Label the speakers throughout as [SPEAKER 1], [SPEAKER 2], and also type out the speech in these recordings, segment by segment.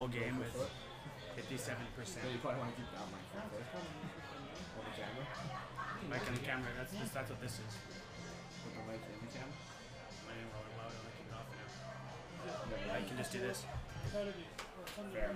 [SPEAKER 1] whole game with 57%.
[SPEAKER 2] So you probably want to keep that mic on first. Or the camera.
[SPEAKER 1] Mic on the camera, that's what this is.
[SPEAKER 2] Put the mic in the camera.
[SPEAKER 1] I didn't roll it loud, I'm keep it off now. I can just do this.
[SPEAKER 2] Fair.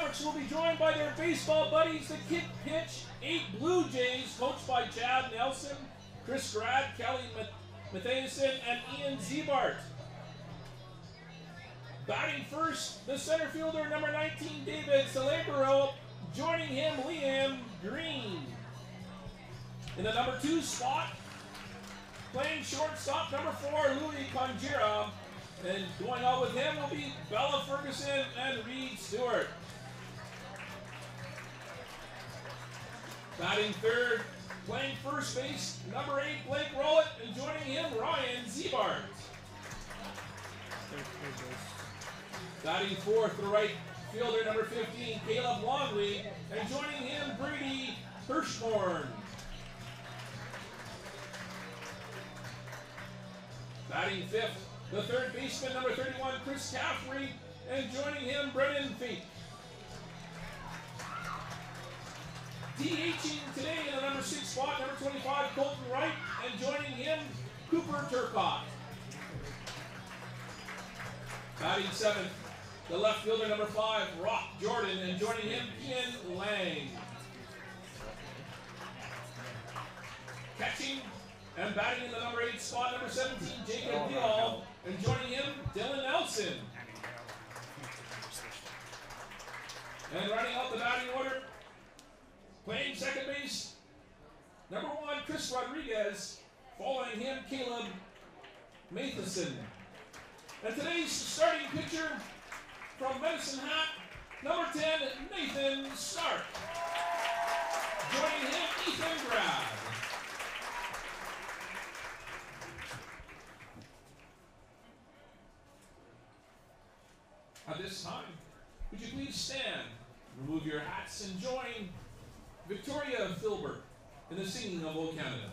[SPEAKER 3] Mavericks will be joined by their baseball buddies, the Kick Pitch 8 Blue Jays, coached by Chad Nelson, Chris Grad, Kelly Matthewson, and Ian Zebart. Batting first, the center fielder, number 19, David Celebro, joining him, Liam Green. In the number 2 spot, playing shortstop, number 4, Louis Conjera. And going out with him will be Bella Ferguson and Reed Stewart. Batting third, playing first base, number 8, Blake Rowlett, and joining him, Ryan Zebart. Batting fourth, the right fielder, number 15, Caleb Longley, and joining him, Brady Hirschhorn. Batting fifth, the third baseman, number 31, Chris Caffrey, and joining him, Brennan Fink. DHing today in the number 6 spot, number 25, Colton Wright, and joining him, Cooper Turcotte. Batting seventh, the left fielder, number 5, Rock Jordan, and joining him, Ian Lang. Catching and batting in the number 8 spot, number 17, Jacob Deal, and joining him, Dylan Nelson. And running out the batting order, playing second base, number 1, Chris Rodriguez, following him, Caleb Matheson. And today's starting pitcher from Medicine Hat, number 10, Nathan Stark. Joining him, Ethan Grad. At this time, would you please stand, remove your hats, and join Victoria Filbert in the singing of O Canada.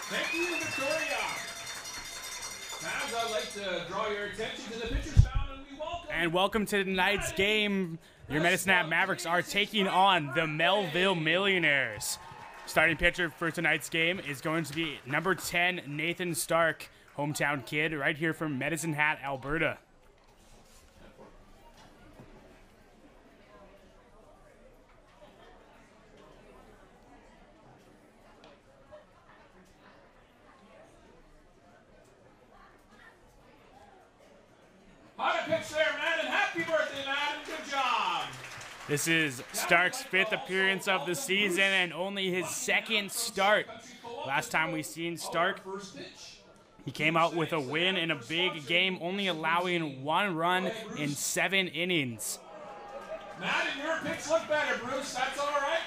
[SPEAKER 3] Thank you, Victoria. Now I'd like to draw your attention to the pitcher's mound, and
[SPEAKER 1] welcome to tonight's game. Your Medicine Hat Mavericks are taking on the Melville Millionaires. Starting pitcher for tonight's game is going to be number 10, Nathan Stark, hometown kid, right here from Medicine Hat, Alberta.
[SPEAKER 3] Pitch there, man, and happy birthday, man, and good job.
[SPEAKER 1] This is Stark's 5th appearance of the season and only his 2nd start. Last time we seen Stark, he came out with a win in a big game, only allowing 1 run in 7 innings.
[SPEAKER 3] Matt, and your pitch looked better, Bruce. That's all right.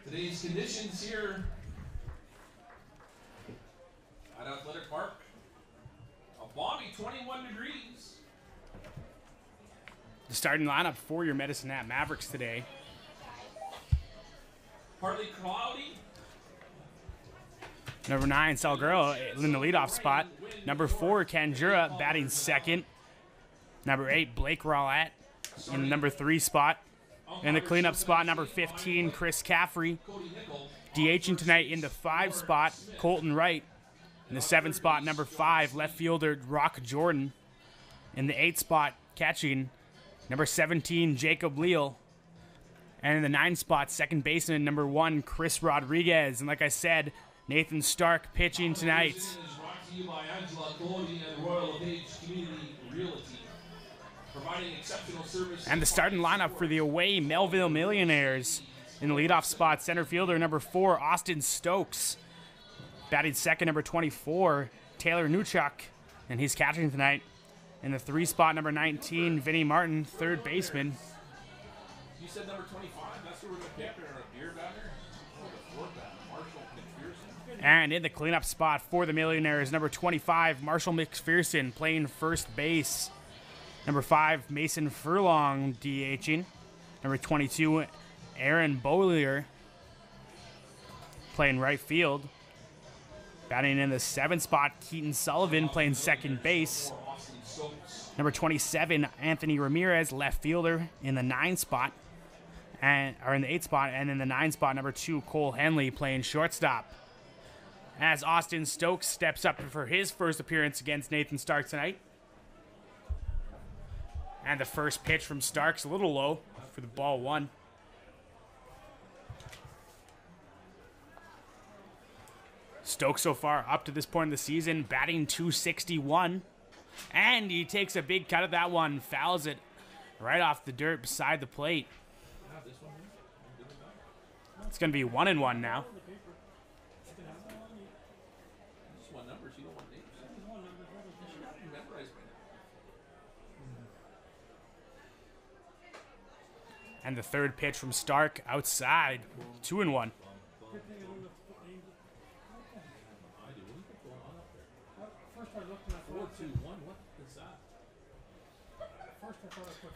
[SPEAKER 3] Today's conditions here at Athletic Park. Balmy, 21 degrees.
[SPEAKER 1] The starting lineup for your Medicine Hat Mavericks today.
[SPEAKER 3] Partly cloudy.
[SPEAKER 1] Number 9, Salguero in the leadoff spot. Number 4, Kanjura batting second. Number 8, Blake Rowlett in the number 3 spot. In the cleanup spot, number 15, Chris Caffrey. DHing tonight in the 5 spot, Colton Wright. In the 7th spot, number 5, left fielder Rock Jordan. In the 8th spot, catching, number 17, Jacob Leal. And in the 9th spot, second baseman, number 1, Chris Rodriguez. And like I said, Nathan Stark pitching tonight. And the starting lineup for the away Melville Millionaires. In the leadoff spot, center fielder, number 4, Austin Stokes. Batting second, number 24, Taylor Nuchuk. And he's catching tonight. In the 3 spot, number 19, Vinny Martin, third baseman.
[SPEAKER 3] You said number 25. That's where we're going to pick a beer batter. The 4th batter, Marshall McPherson.
[SPEAKER 1] And in the cleanup spot for the Millionaires, number 25, Marshall McPherson, playing first base. Number 5, Mason Furlong, DHing. Number 22, Aaron Beaulieu, playing right field. Batting in the 7th spot, Keaton Sullivan, playing second base. Number 27, Anthony Ramirez, left fielder, in the 9th spot. In the 8th spot, and in the 9th spot, number 2, Cole Henley, playing shortstop. As Austin Stokes steps up for his first appearance against Nathan Stark tonight. And the first pitch from Stark's a little low for the ball 1. Stokes so far up to this point in the season, batting .261. And he takes a big cut of that one, fouls it right off the dirt beside the plate. It's going to be 1-1 now. And the third pitch from Stark outside, 2-1.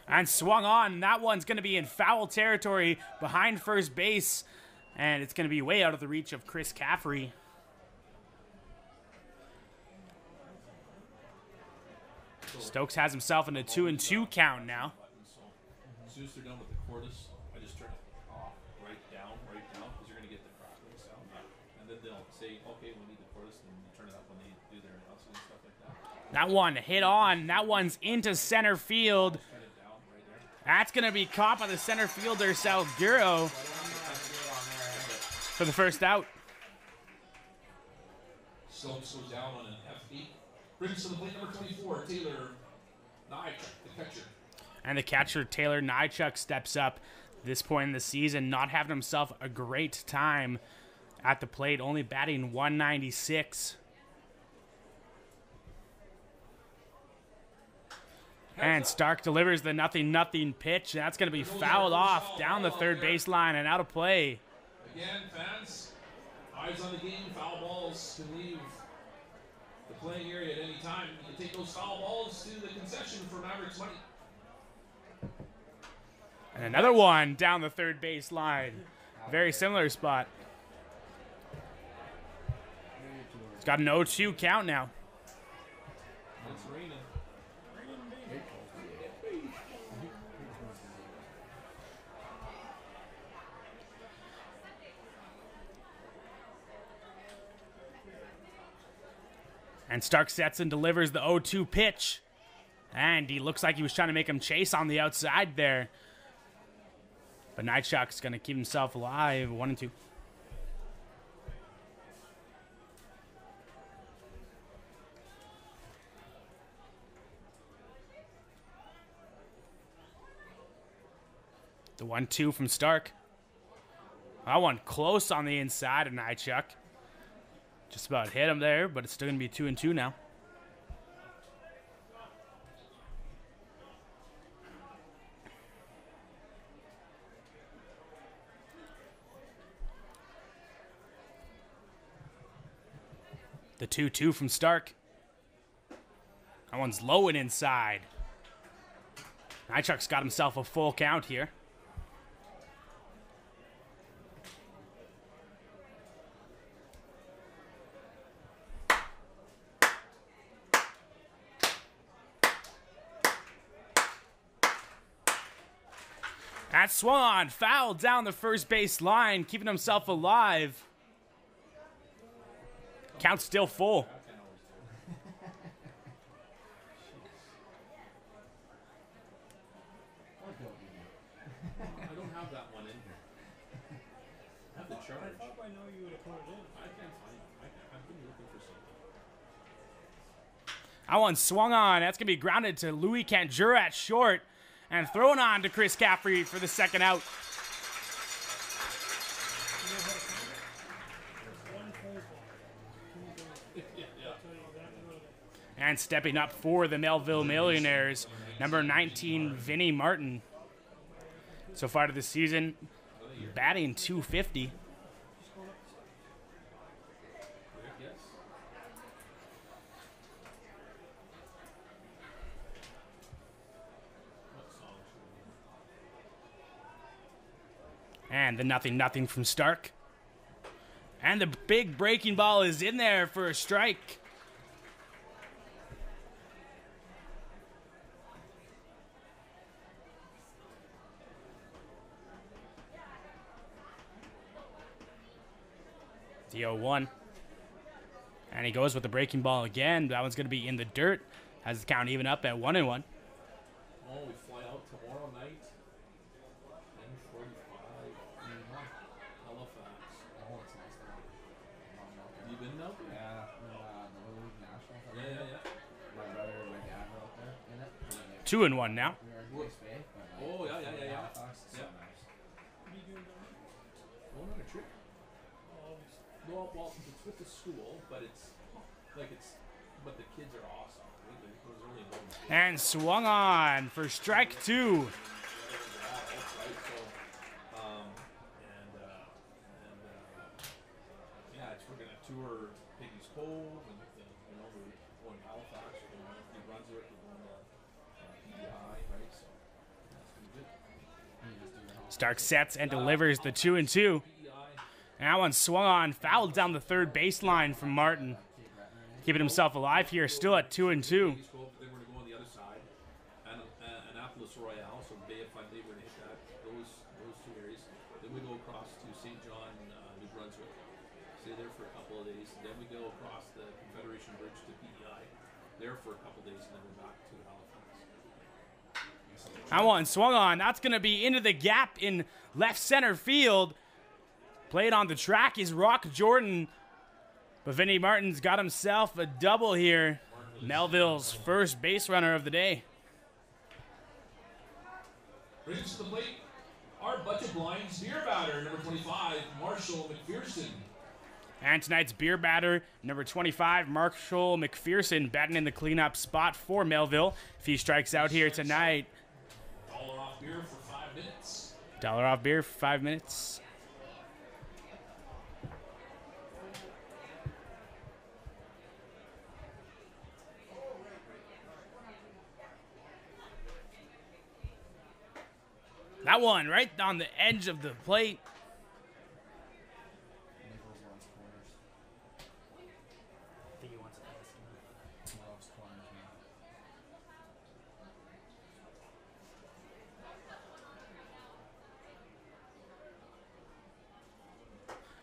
[SPEAKER 1] And swung on. That one's going to be in foul territory behind first base. And it's going to be way out of the reach of Chris Caffrey. Stokes has himself in a 2-2 count now.
[SPEAKER 3] As soon as they're done with the chorus, I just turn it off, right down, because you're going to get the crackling sound. And then they'll say, okay, we need the chorus, and you turn it up when they do their announcing and stuff like that.
[SPEAKER 1] That one hit on. That one's into center field. That's going to be caught by the center fielder, Salguero, for the first out.
[SPEAKER 3] Stokes goes down on an FB. Brings to the plate number 24, Taylor Nychuk, the catcher.
[SPEAKER 1] And the catcher, Taylor Nychuk, steps up this point in the season, not having himself a great time at the plate, only batting .196. And Stark delivers the 0-0 pitch. That's going to be fouled off down the third baseline and out of play.
[SPEAKER 3] Again, fans, eyes on the game. Foul balls can leave the playing area at any time. You can take those foul balls to the concession for Mavericks money.
[SPEAKER 1] And another one down the third baseline. Very similar spot. It's got an 0-2 count now.
[SPEAKER 3] It's raining.
[SPEAKER 1] And Stark sets and delivers the 0-2 pitch. And he looks like he was trying to make him chase on the outside there. But Nychuk's going to keep himself alive, 1-2. The 1-2 from Stark. That one close on the inside of Nychuk. Just about hit him there, but it's still going to be 2-2 now. The 2-2 from Stark. That one's low and inside. Nychuk's got himself a full count here. That swung on, fouled down the first base line, keeping himself alive. Count still full.
[SPEAKER 3] can't find it. I've been looking for something.
[SPEAKER 1] That one swung on. That's going to be grounded to Louis Canjura at short. And thrown on to Chris Caffrey for the second out. And stepping up for the Melville Millionaires, number 19, Vinnie Martin. So far to the season, batting .250. And the 0-0 from Stark. And the big breaking ball is in there for a strike. The 0-1. And he goes with the breaking ball again. That one's going to be in the dirt. Has the count even up at 1-1.
[SPEAKER 3] Oh, we fly out tomorrow night. 10:45. Halifax.
[SPEAKER 2] Oh, it's nice there.
[SPEAKER 3] Have you been out there?
[SPEAKER 2] Yeah, the Little League National.
[SPEAKER 3] Yeah.
[SPEAKER 2] My brother and my dad were out there in it.
[SPEAKER 1] 2-1 now.
[SPEAKER 2] We were in East Bay, but
[SPEAKER 3] Oh, yeah.
[SPEAKER 2] Halifax, it's so
[SPEAKER 3] Yeah.
[SPEAKER 2] nice.
[SPEAKER 3] Going on a trip? Well, it's with the school, but but the kids are awesome. There's only one.
[SPEAKER 1] And swung on for strike 2.
[SPEAKER 3] We're gonna tour Piggy's Cove, and we're going to Halifax, we're going to New Brunswick, we're going to PEI, right? So that's gonna be good.
[SPEAKER 1] Stark sets and delivers the 2-2. And that one swung on, fouled down the third baseline from Martin. Keeping himself alive here, still at 2-2.
[SPEAKER 3] Then we're going to go on the other side, Annapolis Royale, so Bay of Fundy, we're going to hit those two areas. Then we go across to St. John, New Brunswick. Stay there for a couple of days. Then we go across the Confederation Bridge to PEI. There for a couple of days, and then we're back to Halifax.
[SPEAKER 1] That one swung on. That's going to be into the gap in left center field. Played on the track is Rock Jordan. But Vinnie Martin's got himself a double here. Melville's first base runner of the day.
[SPEAKER 3] Brings to the plate our budget blinds beer batter, number 25, Marshall McPherson.
[SPEAKER 1] And tonight's beer batter, number 25, Marshall McPherson, batting in the cleanup spot for Melville. If he strikes out here tonight.
[SPEAKER 3] $1 off beer for 5 minutes.
[SPEAKER 1] $1 off beer for 5 minutes. That one right on the edge of the plate.
[SPEAKER 2] Nichols wants corners.
[SPEAKER 1] I think he wants
[SPEAKER 2] Loves corners, man.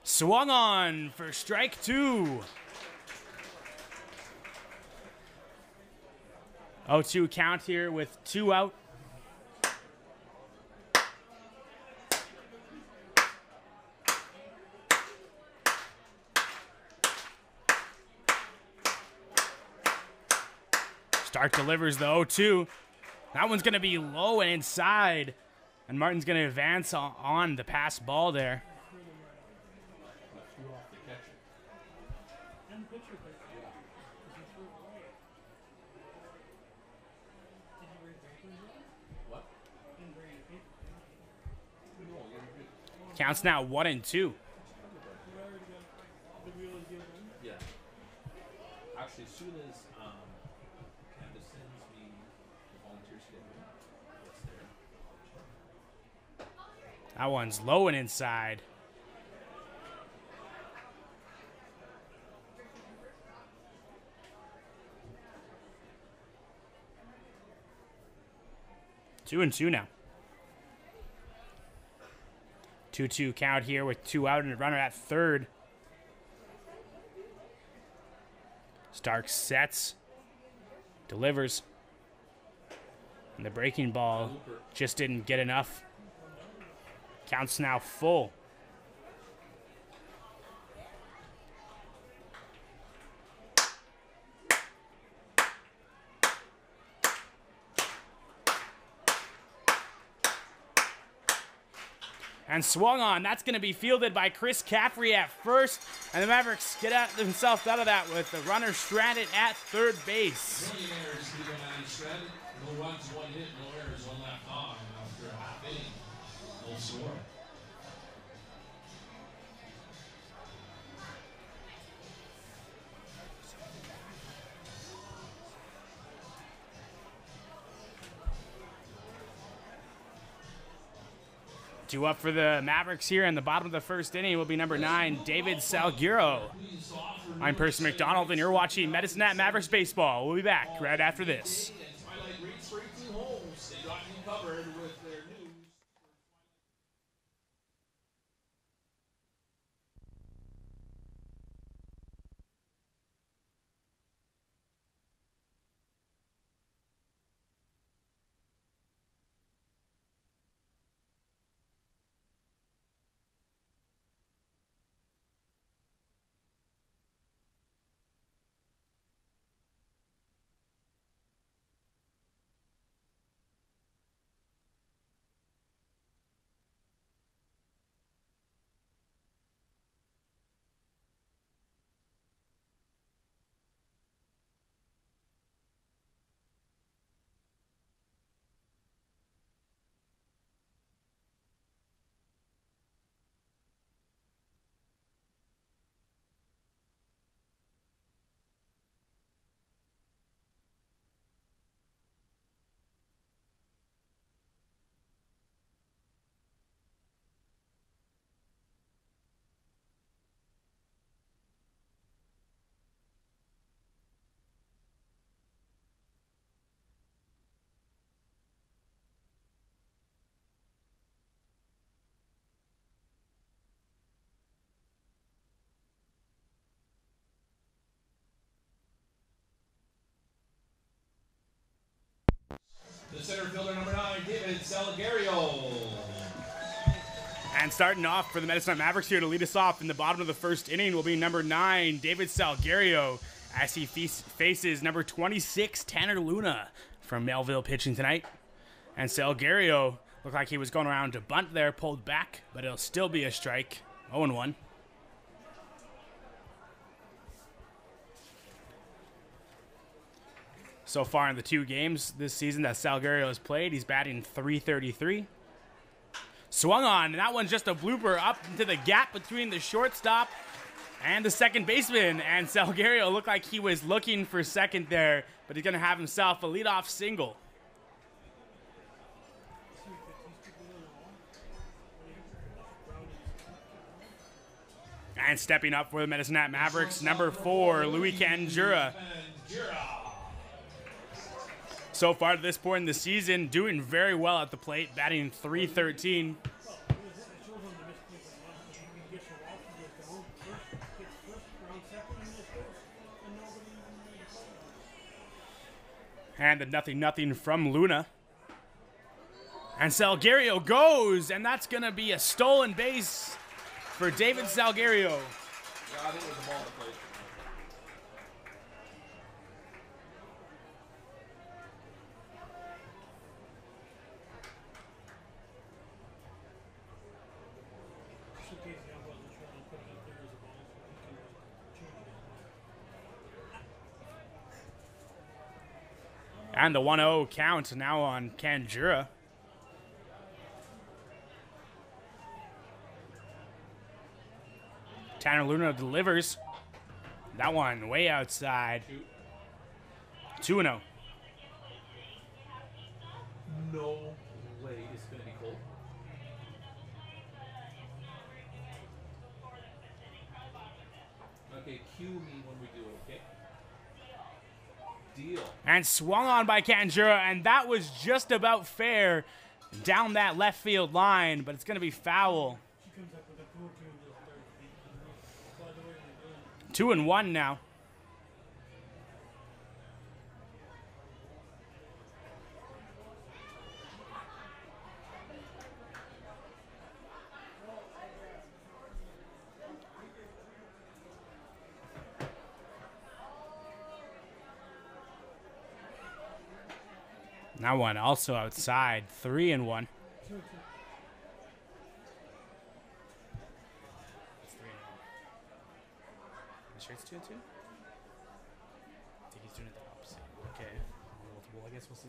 [SPEAKER 1] Swung on for strike 2. 0-2 count here with 2 out. Stark delivers the 0-2. That one's going to be low and inside. And Martin's going to advance on the pass ball there. Counts now 1-2.
[SPEAKER 3] Yeah. Actually, as soon as Candace sends me the volunteer schedule, it's there.
[SPEAKER 1] That one's low and inside. Two and two now. 2-2 count here with 2 out and a runner at third. Stark sets, delivers, and the breaking ball just didn't get enough. Counts now full. And swung on. That's going to be fielded by Chris Caffrey at first. And the Mavericks get themselves out of that with the runner stranded at third base.
[SPEAKER 3] No runs, one hit, no errors, one left on after a half inning. No score.
[SPEAKER 1] Two up for the Mavericks here in the bottom of the first inning will be number 9, David Salguero. I'm Percy McDonald, and you're watching Medicine at Mavericks Baseball. We'll be back right after this.
[SPEAKER 3] The center fielder, number 9, David Salguero.
[SPEAKER 1] And starting off for the Medicine Hat Mavericks here to lead us off in the bottom of the first inning will be number 9, David Salguero, as he faces number 26, Tanner Luna from Melville pitching tonight. And Salguero looked like he was going around to bunt there, pulled back, but it'll still be a strike. 0-1. So far in the 2 games this season that Salguero has played, he's batting .333. Swung on, and that one's just a blooper up into the gap between the shortstop and the second baseman. And Salguero looked like he was looking for second there, but he's going to have himself a leadoff single. And stepping up for the Medicine Hat Mavericks, number 4, Louis Canjura. So far to this point in the season, doing very well at the plate, batting .313. And the 0-0 from Luna. And Salguero goes, and that's going to be a stolen base for David Salguero.
[SPEAKER 3] Yeah, I think it was the ball at the plate.
[SPEAKER 1] And the 1-0 count now on Canjura. Tanner Luna delivers. That one way outside. 2-0.
[SPEAKER 3] No way it's going to be cold. Okay, cue me when we do it, okay? Deal.
[SPEAKER 1] And swung on by Canjura, and that was just about fair down that left field line, but it's going to be foul. 2-1 now. That one also outside, 3-1. sure it's 2-2? I think he's doing it the opposite. Okay. Well, I guess we'll see.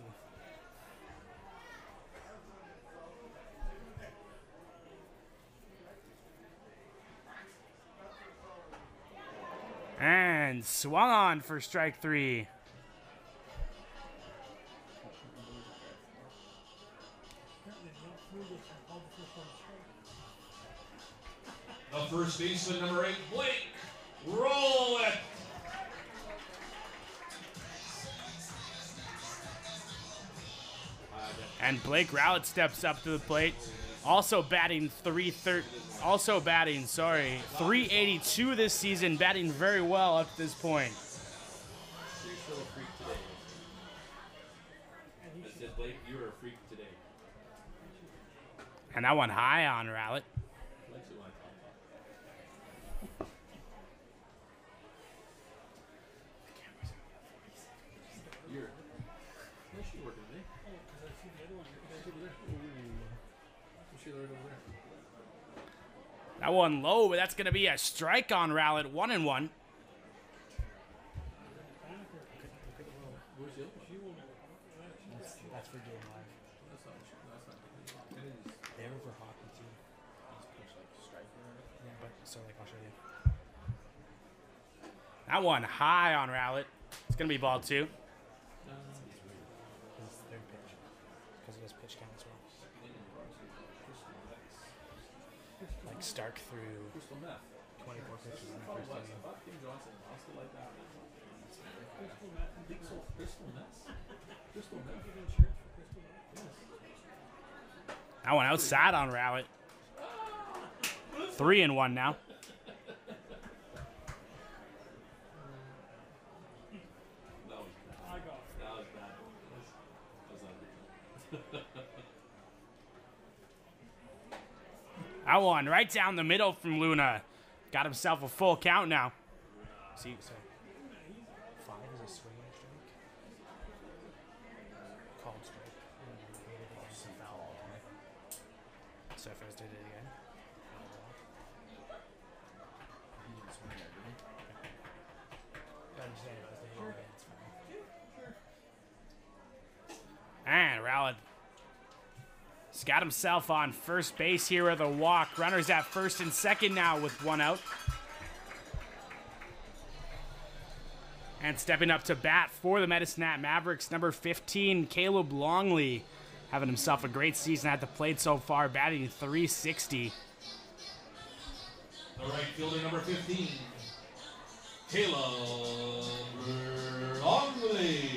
[SPEAKER 1] And swung on for strike 3.
[SPEAKER 3] The first baseman, number 8, Blake. Roll it.
[SPEAKER 1] And Blake Rowlett steps up to the plate. Also batting 382 this season, batting very well up to this point.
[SPEAKER 3] You're still a freak today. I said, Blake, you are a freak today.
[SPEAKER 1] And that one high on Rowlett. That one low, but that's going to be a strike on Rowlett, 1-1. That's for game live. They were for hockey too. Yeah, but so like I'll show you. That one high on Rowlett. It's going to be ball 2. His third pitch. Because he has pitch count as well. Like Stark through 24 pitches in the first inning. That one outside on Rowlett. 3-1 now. That one right down the middle from Luna. Got himself a full count now. See, so 5 is a swinging strike. Called strike. So if I was did it again. And Rowlett has got himself on first base here with a walk. Runners at first and second now with 1 out. And stepping up to bat for the Medicine Hat Mavericks, number 15, Caleb Longley, having himself a great season at the plate so far, batting .360.
[SPEAKER 3] The right fielder, number 15, Caleb Longley.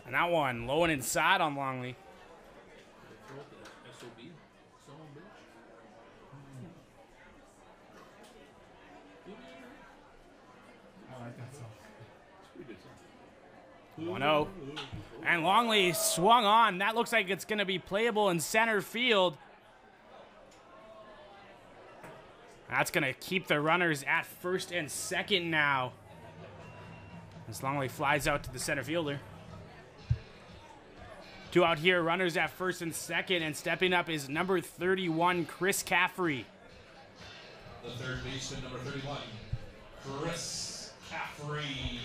[SPEAKER 1] And that one low and inside on Longley.
[SPEAKER 2] I like that song.
[SPEAKER 1] 1-0. And Longley swung on. That looks like it's going to be playable in center field. That's going to keep the runners at first and second now, as Longley flies out to the center fielder. 2 out here, runners at first and second, and stepping up is number 31, Chris Caffrey.
[SPEAKER 3] The third baseman, number 31, Chris Caffrey.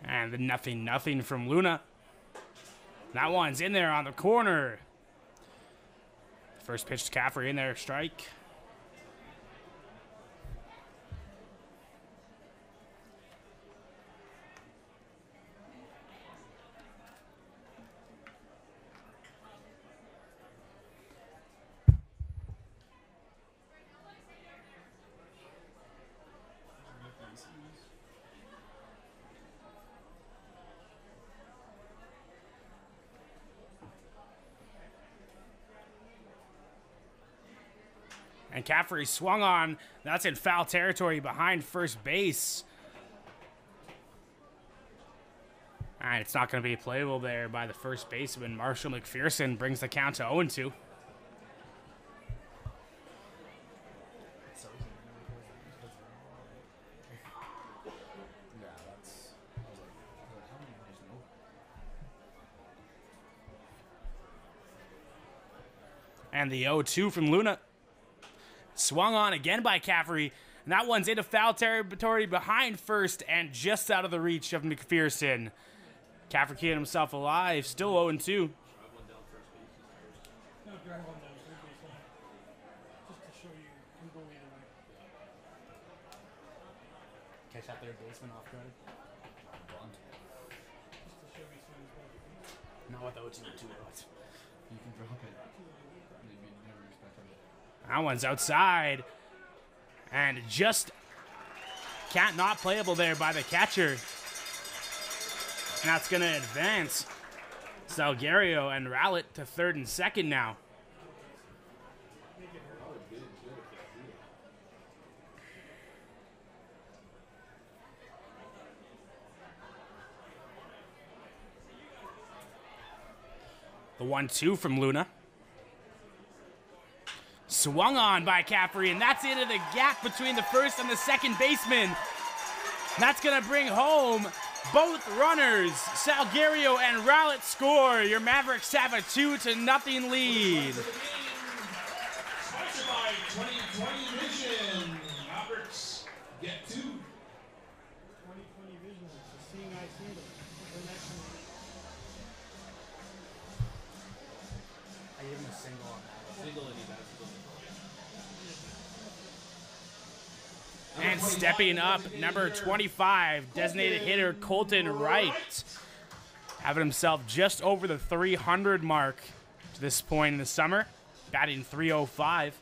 [SPEAKER 1] And the 0-0 from Luna. That one's in there on the corner. First pitch to Caffrey in there, strike. And Caffrey swung on. That's in foul territory behind first base. All right, it's not going to be playable there by the first baseman. Marshall McPherson brings the count to 0-2. And the 0-2 from Luna. Swung on again by Caffrey. And that one's into foul territory behind first and just out of the reach of McPherson. Caffrey keeping himself alive. Still 0-2. Catch that third baseman off guard. Not with 0-2 or 2 outs.
[SPEAKER 2] You can drop it. Maybe never expect it.
[SPEAKER 1] That one's outside. And just can't not playable there by the catcher. And that's going to advance Salguero and Rowlett to third and second now. The 1-2 from Luna. Swung on by Caffrey, and that's into the gap between the first and the second baseman. That's going to bring home both runners. Salguero and Rowlett score. Your Mavericks have a 2-0 lead.
[SPEAKER 3] Sponsored by 2020 Vision. Mavericks get 2.
[SPEAKER 4] 2020 Vision. Seeing eye single.
[SPEAKER 1] I gave him a single on that.
[SPEAKER 2] Single and he basketball.
[SPEAKER 1] And stepping up, number 25, designated hitter Colton Wright. Having himself just over the 300 mark to this point in the summer, batting .305.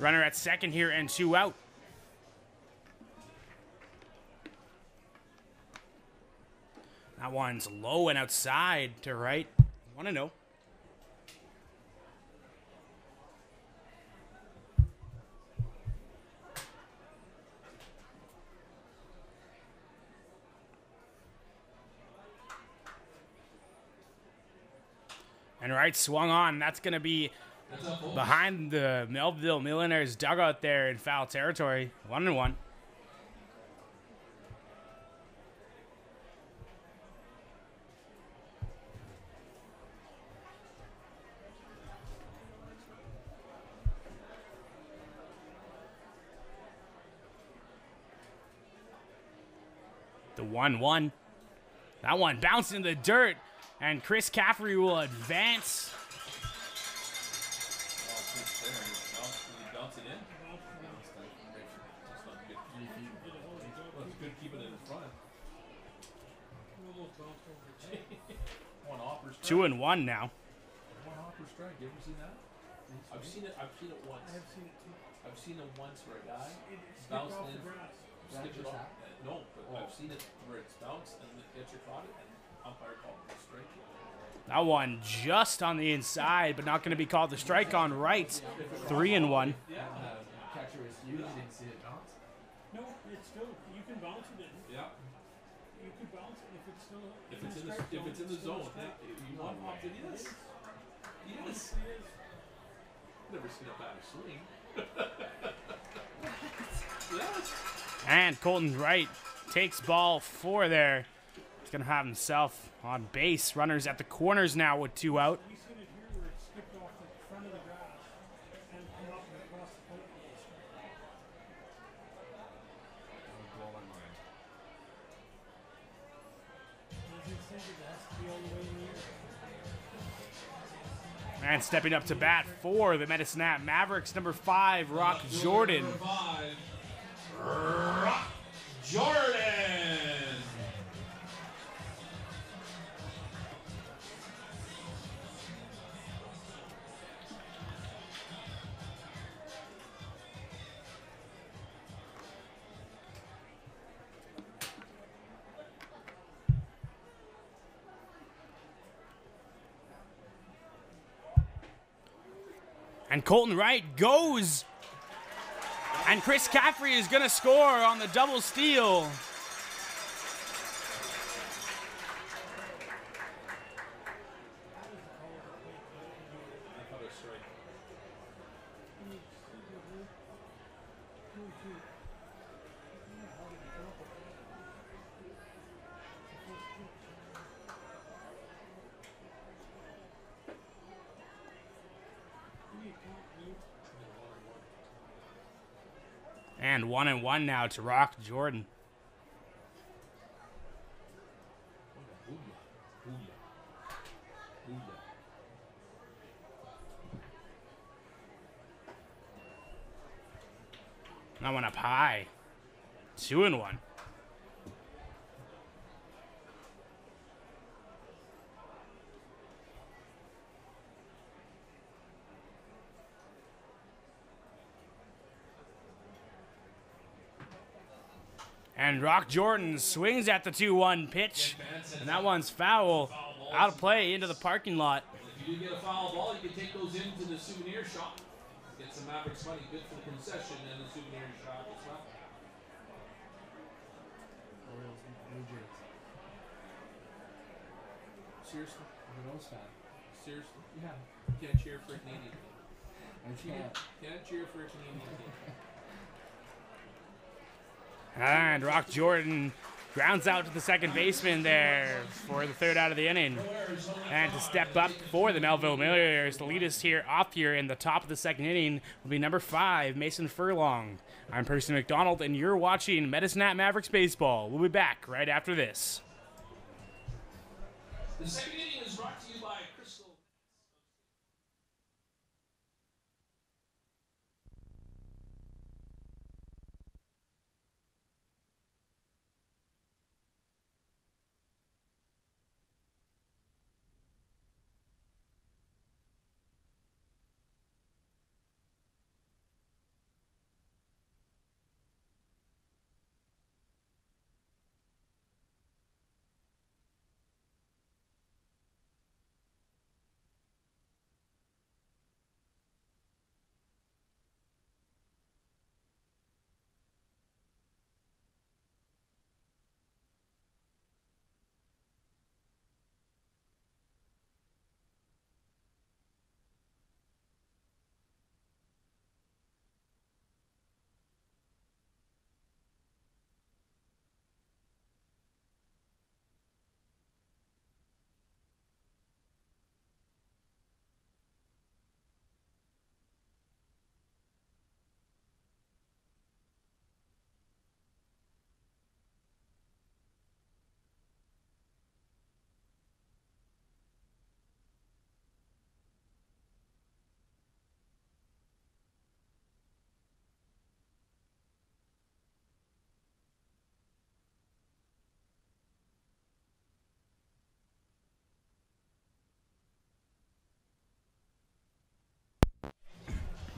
[SPEAKER 1] Runner at second here and 2 out. That one's low and outside to right. 1-0. And Wright swung on. That's going to be behind the Melville Millionaires dugout there in foul territory. 1-1. The 1-1. That one bounced in the dirt. And Chris Caffrey will advance.
[SPEAKER 3] Good keeping it in front.
[SPEAKER 1] 2-1 now.
[SPEAKER 3] One hopper strike. You ever seen that? I've seen it once.
[SPEAKER 4] I have seen it too.
[SPEAKER 3] I've seen it once where a guy
[SPEAKER 4] It's
[SPEAKER 3] bounced
[SPEAKER 4] off
[SPEAKER 3] in,
[SPEAKER 4] the grass.
[SPEAKER 3] skipped it off. No, but I've seen it where it's bounced and the catcher caught it and umpire called it a strike.
[SPEAKER 1] That one just on the inside, but not going to be called the strike on Wright. 3-1.
[SPEAKER 3] Yeah.
[SPEAKER 2] Catcher is huge. You didn't see it bounce.
[SPEAKER 4] No, it's still, you can bounce it in.
[SPEAKER 3] Yeah.
[SPEAKER 4] You can bounce it if it's still
[SPEAKER 3] If it's in the zone, you want off it is. Yes. Never seen a batter swing. Yes.
[SPEAKER 1] And Colton Wright takes ball 4 there. He's going to have himself on base. Runners at the corners now with 2 out.
[SPEAKER 4] We've seen it here where it skipped off the front of the grass and come up and across the plate with a strike.
[SPEAKER 2] That would blow my mind.
[SPEAKER 4] As you said, it has to be all the way in the air.
[SPEAKER 1] And stepping up to bat for the Medicine Hat Mavericks, number 5, Rock Jordan.
[SPEAKER 3] Number 5, Rock Jordan.
[SPEAKER 1] And Colton Wright goes. And Chris Caffrey is going to score on the double steal. And 1-1 now to Rock Jordan. That one up high. 2-1. And Rock Jordan swings at the 2-1 pitch. And that one's foul. Out of play into the parking lot.
[SPEAKER 3] If you do get a foul ball, you can take those into the souvenir shop. Get some Mavericks money, good for the concession and the souvenir shop as well.
[SPEAKER 2] Orioles, Blue Jays. Seriously? I'm an O's fan.
[SPEAKER 3] Seriously?
[SPEAKER 2] Yeah.
[SPEAKER 3] Can't cheer for a Canadian team.
[SPEAKER 2] I can't.
[SPEAKER 3] Can't cheer for a Canadian team.
[SPEAKER 1] And Rock Jordan grounds out to the second baseman there for the third out of the inning. And to step up for the Melville Millionaires to lead us here off here in the top of the second inning will be number 5, Mason Furlong. I'm Percy McDonald, and you're watching Medicine Hat Mavericks Baseball. We'll be back right after this.
[SPEAKER 3] The second inning is brought to you by Crystal.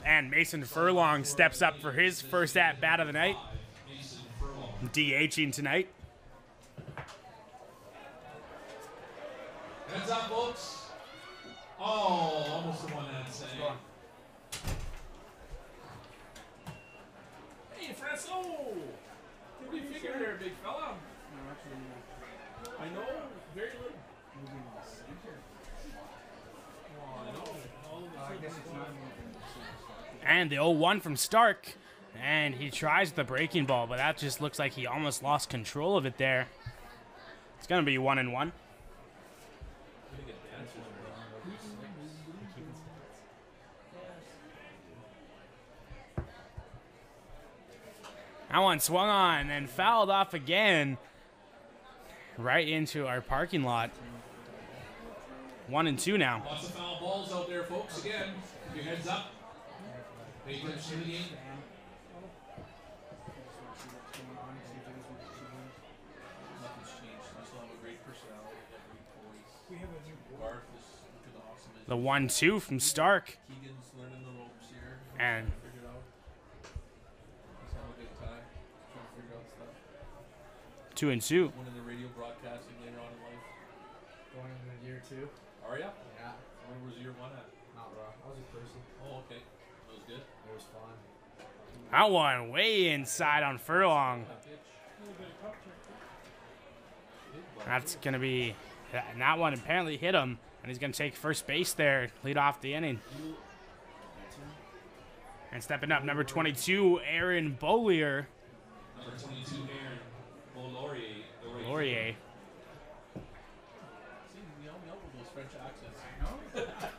[SPEAKER 1] And Mason Furlong steps up for his first at-bat of the night. DHing tonight.
[SPEAKER 3] Heads up, folks. Oh, almost the one-hand save. Hey, Fresno! What do you figure there, big fella? I know, very little. Oh, I know.
[SPEAKER 2] I guess it's not moving.
[SPEAKER 1] And the 0-1 from Stark. And he tries the breaking ball, but that just looks like he almost lost control of it there. It's going to be 1-1. That one swung on and fouled off again. Right into our parking lot. 1-2 now.
[SPEAKER 3] Lots of foul balls out there, folks. Again, keep your heads up. Pay attention to the game. Nothing's changed. We still have a great personality.
[SPEAKER 4] We have a new
[SPEAKER 3] Garth is looking awesome.
[SPEAKER 1] The 1-2 from Stark.
[SPEAKER 3] Keegan's learning the ropes here.
[SPEAKER 1] And
[SPEAKER 3] Figure it out. He's having a good time. Trying to figure out stuff.
[SPEAKER 1] 2-2.
[SPEAKER 3] One in the radio broadcasting later on in life.
[SPEAKER 2] Going into year 2.
[SPEAKER 3] Are ya?
[SPEAKER 2] Yeah.
[SPEAKER 3] Where was year 1 at?
[SPEAKER 2] Not raw. I was a person.
[SPEAKER 3] Oh, okay.
[SPEAKER 2] was fun.
[SPEAKER 1] That one way inside on Furlong. That's going to be, and that one apparently hit him, and he's going to take first base there, lead off the inning. And stepping up, number 22, Aaron Beaulieu.
[SPEAKER 3] Number 22, Aaron Beaulieu.
[SPEAKER 1] Laurier.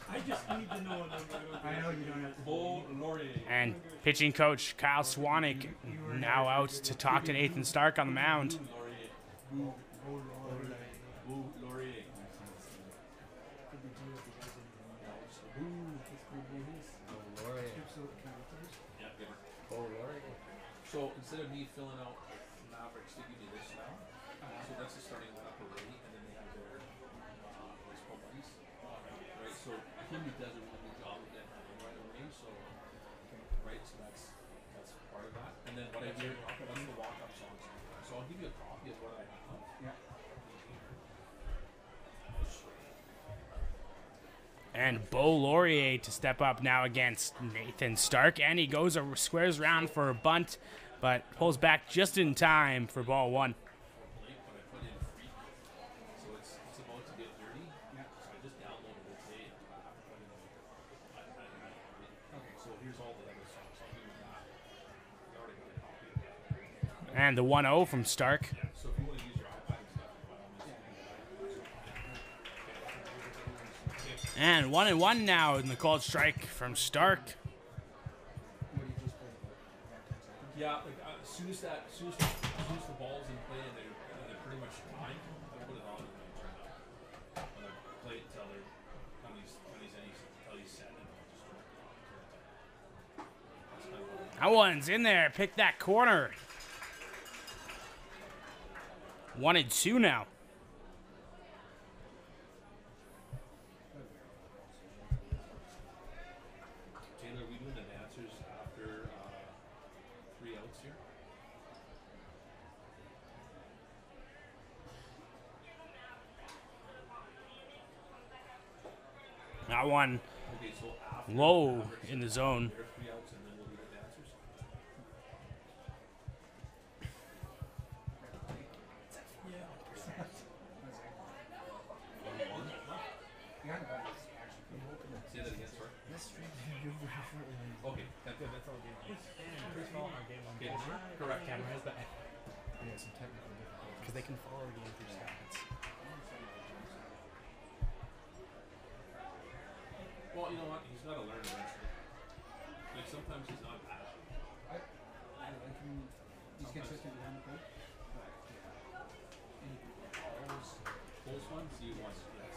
[SPEAKER 4] I just need to know a number.
[SPEAKER 2] I know you don't have to.
[SPEAKER 3] Beaulieu.
[SPEAKER 1] And pitching coach Kyle Swanwick now out to talk to Nathan Stark on the mound.
[SPEAKER 3] So instead of me filling out Mavericks, they give you this now. So that's the starting lineup already, and then they have their baseball buddies. Right, so him does a really good job of getting that right away. So right, so that's part of that. And then what I hear, that's the walk-up songs. So I'll give you a copy of what I have.
[SPEAKER 2] Yeah.
[SPEAKER 1] And Beau Laurier to step up now against Nathan Stark. And he goes squares round for a bunt, but pulls back just in time for ball one.
[SPEAKER 3] But I put in free. So it's about to get dirty.
[SPEAKER 2] Yeah.
[SPEAKER 3] So I just downloaded it today. I have to put in okay, so here's all the other songs. I'll give you that. I already got a copy of that.
[SPEAKER 1] And the 1-0 from Stark.
[SPEAKER 3] So if you want to use your iPad and stuff, by all means, you can do that.
[SPEAKER 1] And 1-1 now in the called strike from Stark.
[SPEAKER 3] Yeah, like as soon as the ball's in play and they're pretty much timed, I put it on and I turn it up. And I play it until he's set, and I'll just turn it up. That's kind of what
[SPEAKER 1] That one's in there. Pick that corner. 1-2 now.
[SPEAKER 3] Taylor, are we doing the answers after 3 outs here?
[SPEAKER 1] That one
[SPEAKER 3] Okay, so after
[SPEAKER 1] low
[SPEAKER 3] Mavericks,
[SPEAKER 1] in the zone.
[SPEAKER 3] there are 3 outs, and then we'll do the answers. Say that again, sorry. Okay, that's good. That's all good. Okay, correct.
[SPEAKER 2] Yeah, some technical difficulties.
[SPEAKER 5] Because they can follow the game through stats.
[SPEAKER 3] Well, you know what? He's got to learn eventually. Like sometimes he's not bad.
[SPEAKER 2] He's consistent behind the plate.
[SPEAKER 3] Close one, see you once. Yes.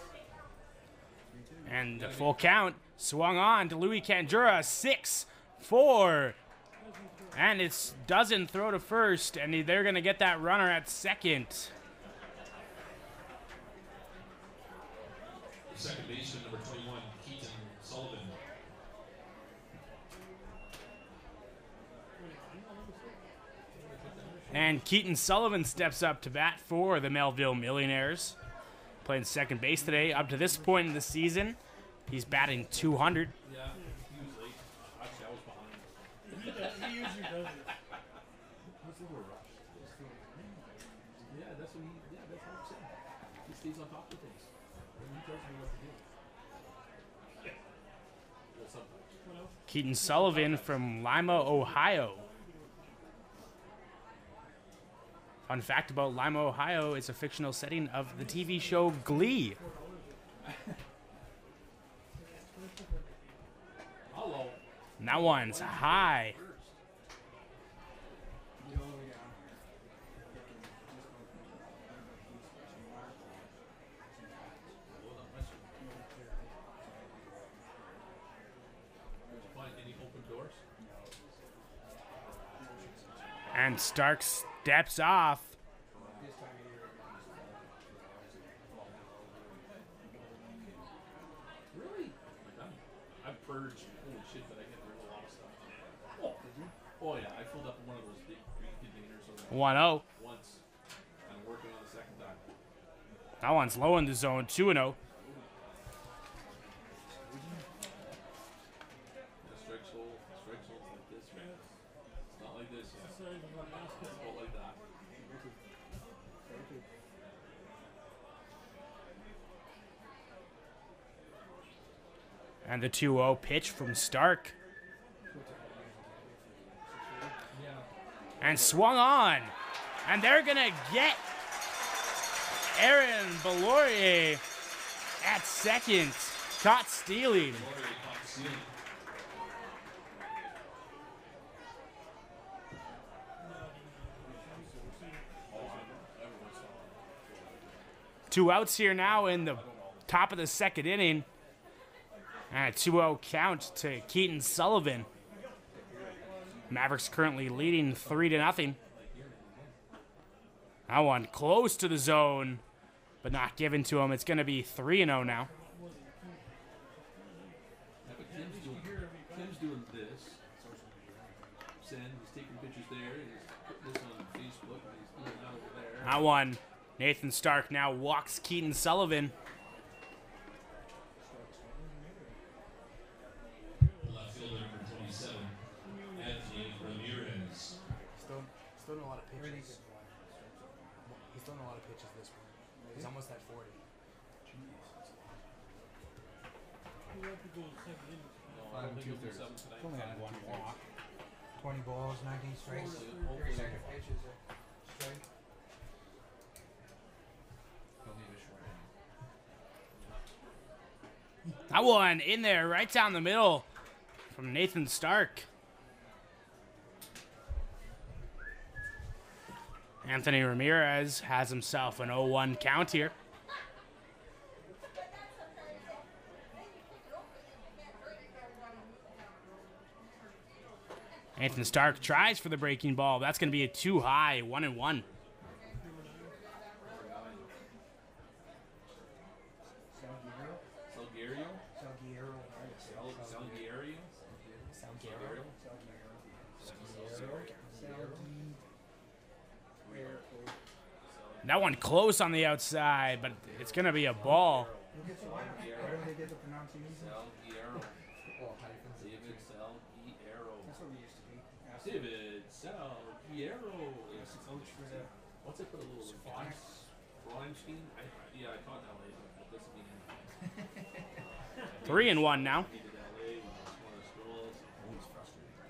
[SPEAKER 1] And the full count swung on to Louis Kandura. 6-4. And it doesn't throw to first, and they're going to get that runner at second.
[SPEAKER 3] Second baseman, number 21, Keaton Sullivan.
[SPEAKER 1] And Keaton Sullivan steps up to bat for the Melville Millionaires. Playing second base today. Up to this point in the season, he's batting 200.
[SPEAKER 3] Yeah, he was late. Actually, I was behind.
[SPEAKER 4] He usually does it.
[SPEAKER 3] What's the word? Yeah, that's what that's what I'm saying. He stays on top of things. And he tells me what to do. Yeah. Well, sometimes.
[SPEAKER 1] Keaton Sullivan from Lima, Ohio. Fun fact about Lima, Ohio, it's a fictional setting of the TV show Glee.
[SPEAKER 3] Hello.
[SPEAKER 1] And that one's high.
[SPEAKER 3] Find any open doors?
[SPEAKER 1] And Stark steps off.
[SPEAKER 3] Really? I purged. Holy shit, but I get rid of a lot of stuff. Oh, did you? Oh yeah, I filled up one of those big green containers
[SPEAKER 1] 1-0.
[SPEAKER 3] once. I'm working on the second time.
[SPEAKER 1] That one's low in the zone. 2-0.
[SPEAKER 3] Yeah, strike soul, About like that.
[SPEAKER 1] And the 2-0 pitch from Stark. And swung on. And they're going to get Aaron Belaurier at second. Caught stealing. Two outs here now in the top of the second inning. And a 2-0 count to Keaton Sullivan. Mavericks currently leading 3-0. That one close to the zone, but not given to him. It's going to be 3-0 now.
[SPEAKER 3] Kim's doing this. He's taking pictures there. He's putting this on Facebook. He's doing that over there.
[SPEAKER 1] That one, Nathan Stark now walks Keaton Sullivan.
[SPEAKER 3] Left fielder number 27, Anthony Ramirez.
[SPEAKER 5] He's throwing a lot of pitches. He's throwing a lot of pitches this one. He's almost at 40.
[SPEAKER 3] I don't think he'll do 7 tonight.
[SPEAKER 2] Only had one walk.
[SPEAKER 6] 20 balls, 19 strikes.
[SPEAKER 3] Hopefully,
[SPEAKER 6] Second pitch is a strike.
[SPEAKER 3] he'll need a short inning.
[SPEAKER 1] That one in there, right down the middle from Nathan Stark. Anthony Ramirez has himself an 0-1 count here. Nathan Stark tries for the breaking ball. That's going to be a too high, 1-1. That one close on the outside, but it's going to be a ball.
[SPEAKER 6] Where do they get the pronunciation?
[SPEAKER 3] David Salguero.
[SPEAKER 6] That's what we used to be.
[SPEAKER 3] David Salguero.
[SPEAKER 6] Coach for the
[SPEAKER 3] What's it for a little rhyme scheme? Yeah, I taught LA, but that doesn't mean anything.
[SPEAKER 1] 3-1 now.
[SPEAKER 3] Needed LA when I was one of the schools. Always frustrating.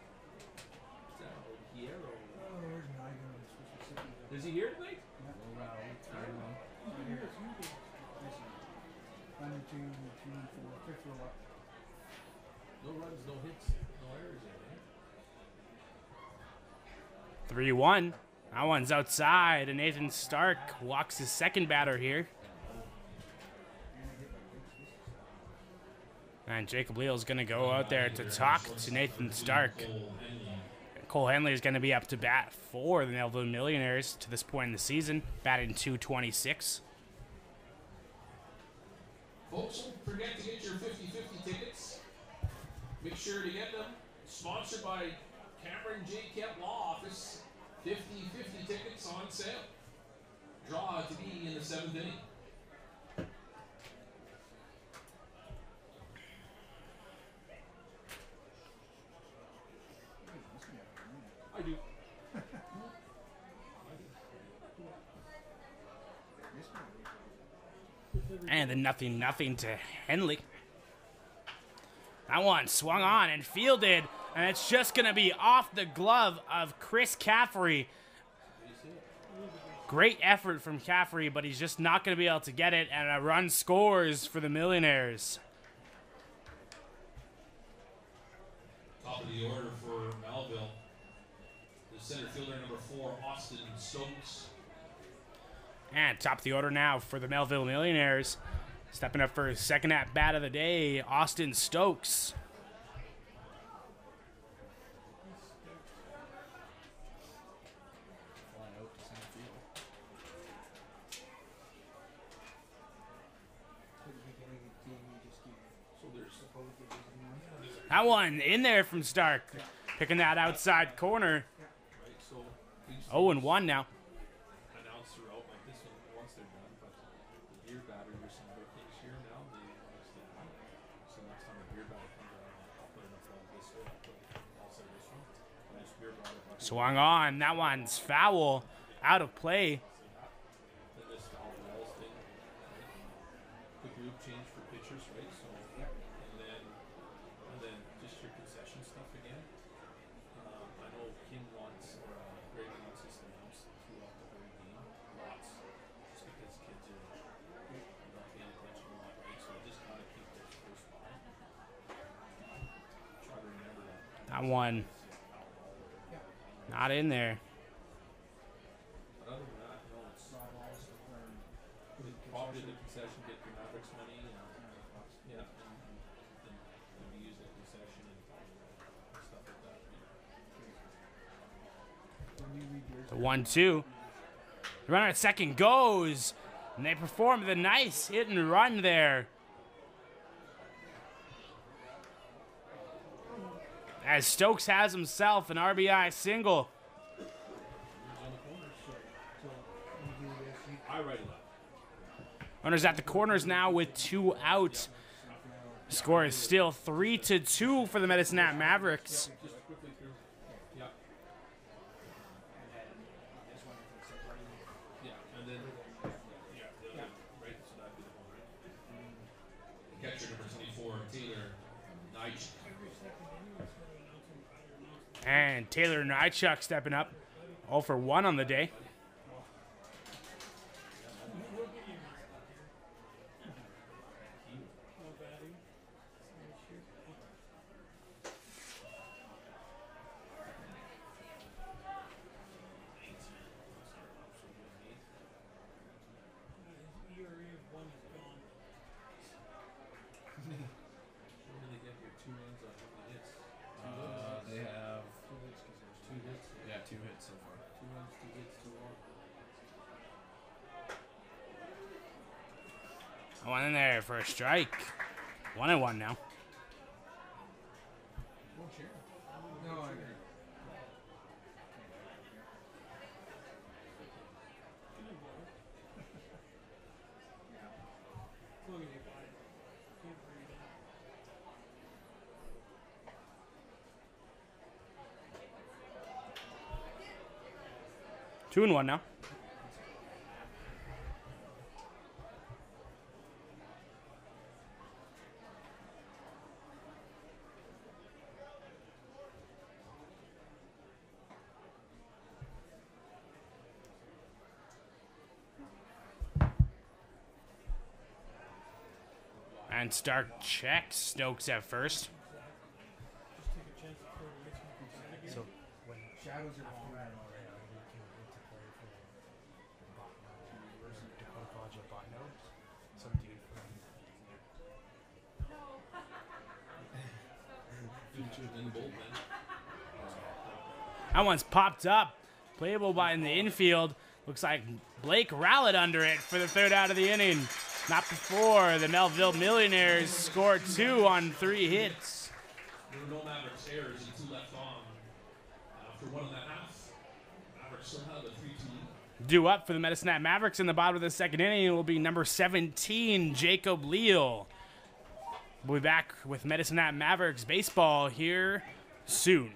[SPEAKER 3] Salguero.
[SPEAKER 6] Oh, there's Nigel in Mississippi.
[SPEAKER 3] Is he here tonight?
[SPEAKER 6] Under 2, 4, 5th row up.
[SPEAKER 3] No runs, no hits, no errors in
[SPEAKER 1] 3-1. That one's outside, and Nathan Stark walks his second batter here. And Jacob Leal is going to go out there to talk to Nathan Stark. Cole Henley is going to be up to bat for the Melville Millionaires to this point in the season, batting .226.
[SPEAKER 3] Folks, don't forget to get your 50-50 tickets. Make sure to get them. Sponsored by Cameron J. Kemp Law Office. 50-50 tickets on sale. Draw to be in the 7th inning. I do.
[SPEAKER 1] And the 0-0 to Henley. That one swung on and fielded, and it's just going to be off the glove of Chris Caffrey. Great effort from Caffrey, but he's just not going to be able to get it, and a run scores for the Millionaires.
[SPEAKER 3] Top of the order for Melville. The center fielder number 4, Austin Stokes.
[SPEAKER 1] And top of the order now for the Melville Millionaires. Stepping up for his second at-bat of the day, Austin Stokes. That one in there from Stark. Picking that outside corner. 0-1 now.
[SPEAKER 3] Announced throughout like this one once they're done, but the beer batter, there's some birthdays here now. They understand that. So next time a beer batter comes around, I'll put it up this way. I'll put it outside this one. And this beer batter.
[SPEAKER 1] Swung on. That one's foul. Out of play.
[SPEAKER 3] Then this foul balls thing. The group change for pitchers, right? So, and then just your concession stuff again. I know King wants, or Greg wants us to announce throughout the whole game. Lots. Just because kids are not paying attention a lot, right? So just gotta keep this close by. Try to remember that.
[SPEAKER 1] That one not in there.
[SPEAKER 3] But other than that, no, it's pop in the concession, get your Mavericks money, and we use the concession and stuff like that.
[SPEAKER 1] The 1-2. The runner at second goes, and they perform the nice hit and run there. As Stokes has himself an RBI single.
[SPEAKER 3] I write it up.
[SPEAKER 1] Runners at the corners now with 2 out. Score is still 3-2 for the Medicine Hat Mavericks.
[SPEAKER 3] Just quickly through. Yeah. Yeah, and then right, so that'd be the one, right? Catcher number 24, Taylor Knight.
[SPEAKER 1] And Taylor Nychuk stepping up. 0 for 1 on the day.
[SPEAKER 3] What do they get here? 2 runs on how many hits?
[SPEAKER 2] They have
[SPEAKER 3] 2 hits because there's 2 hits.
[SPEAKER 2] 2 hits so far.
[SPEAKER 3] 2 runs, 2 hits, 2 walks.
[SPEAKER 1] One in there for a strike. 1-1 now.
[SPEAKER 2] No, I agree.
[SPEAKER 1] Two and 1 now. And Stark checks Stokes at first.
[SPEAKER 5] So when
[SPEAKER 6] Shadows are
[SPEAKER 5] after
[SPEAKER 6] long.
[SPEAKER 5] that already, we came into play for Dakota College of Botno. Some dude from
[SPEAKER 3] Featured in the bullpen.
[SPEAKER 1] That one's popped up. Playable by in the infield. Looks like Blake rallied under it for the 3rd out of the inning. Not before the Melville Millionaires scored 2 on 3 hits.
[SPEAKER 3] There were no Mavericks errors and 2 left on. After 1 1/2, Mavericks still have a 3-2 lead.
[SPEAKER 1] Due up for the Medicine Hat Mavericks in the bottom of the 2nd inning will be number 17, Jacob Leal. We'll be back with Medicine Hat Mavericks baseball here soon.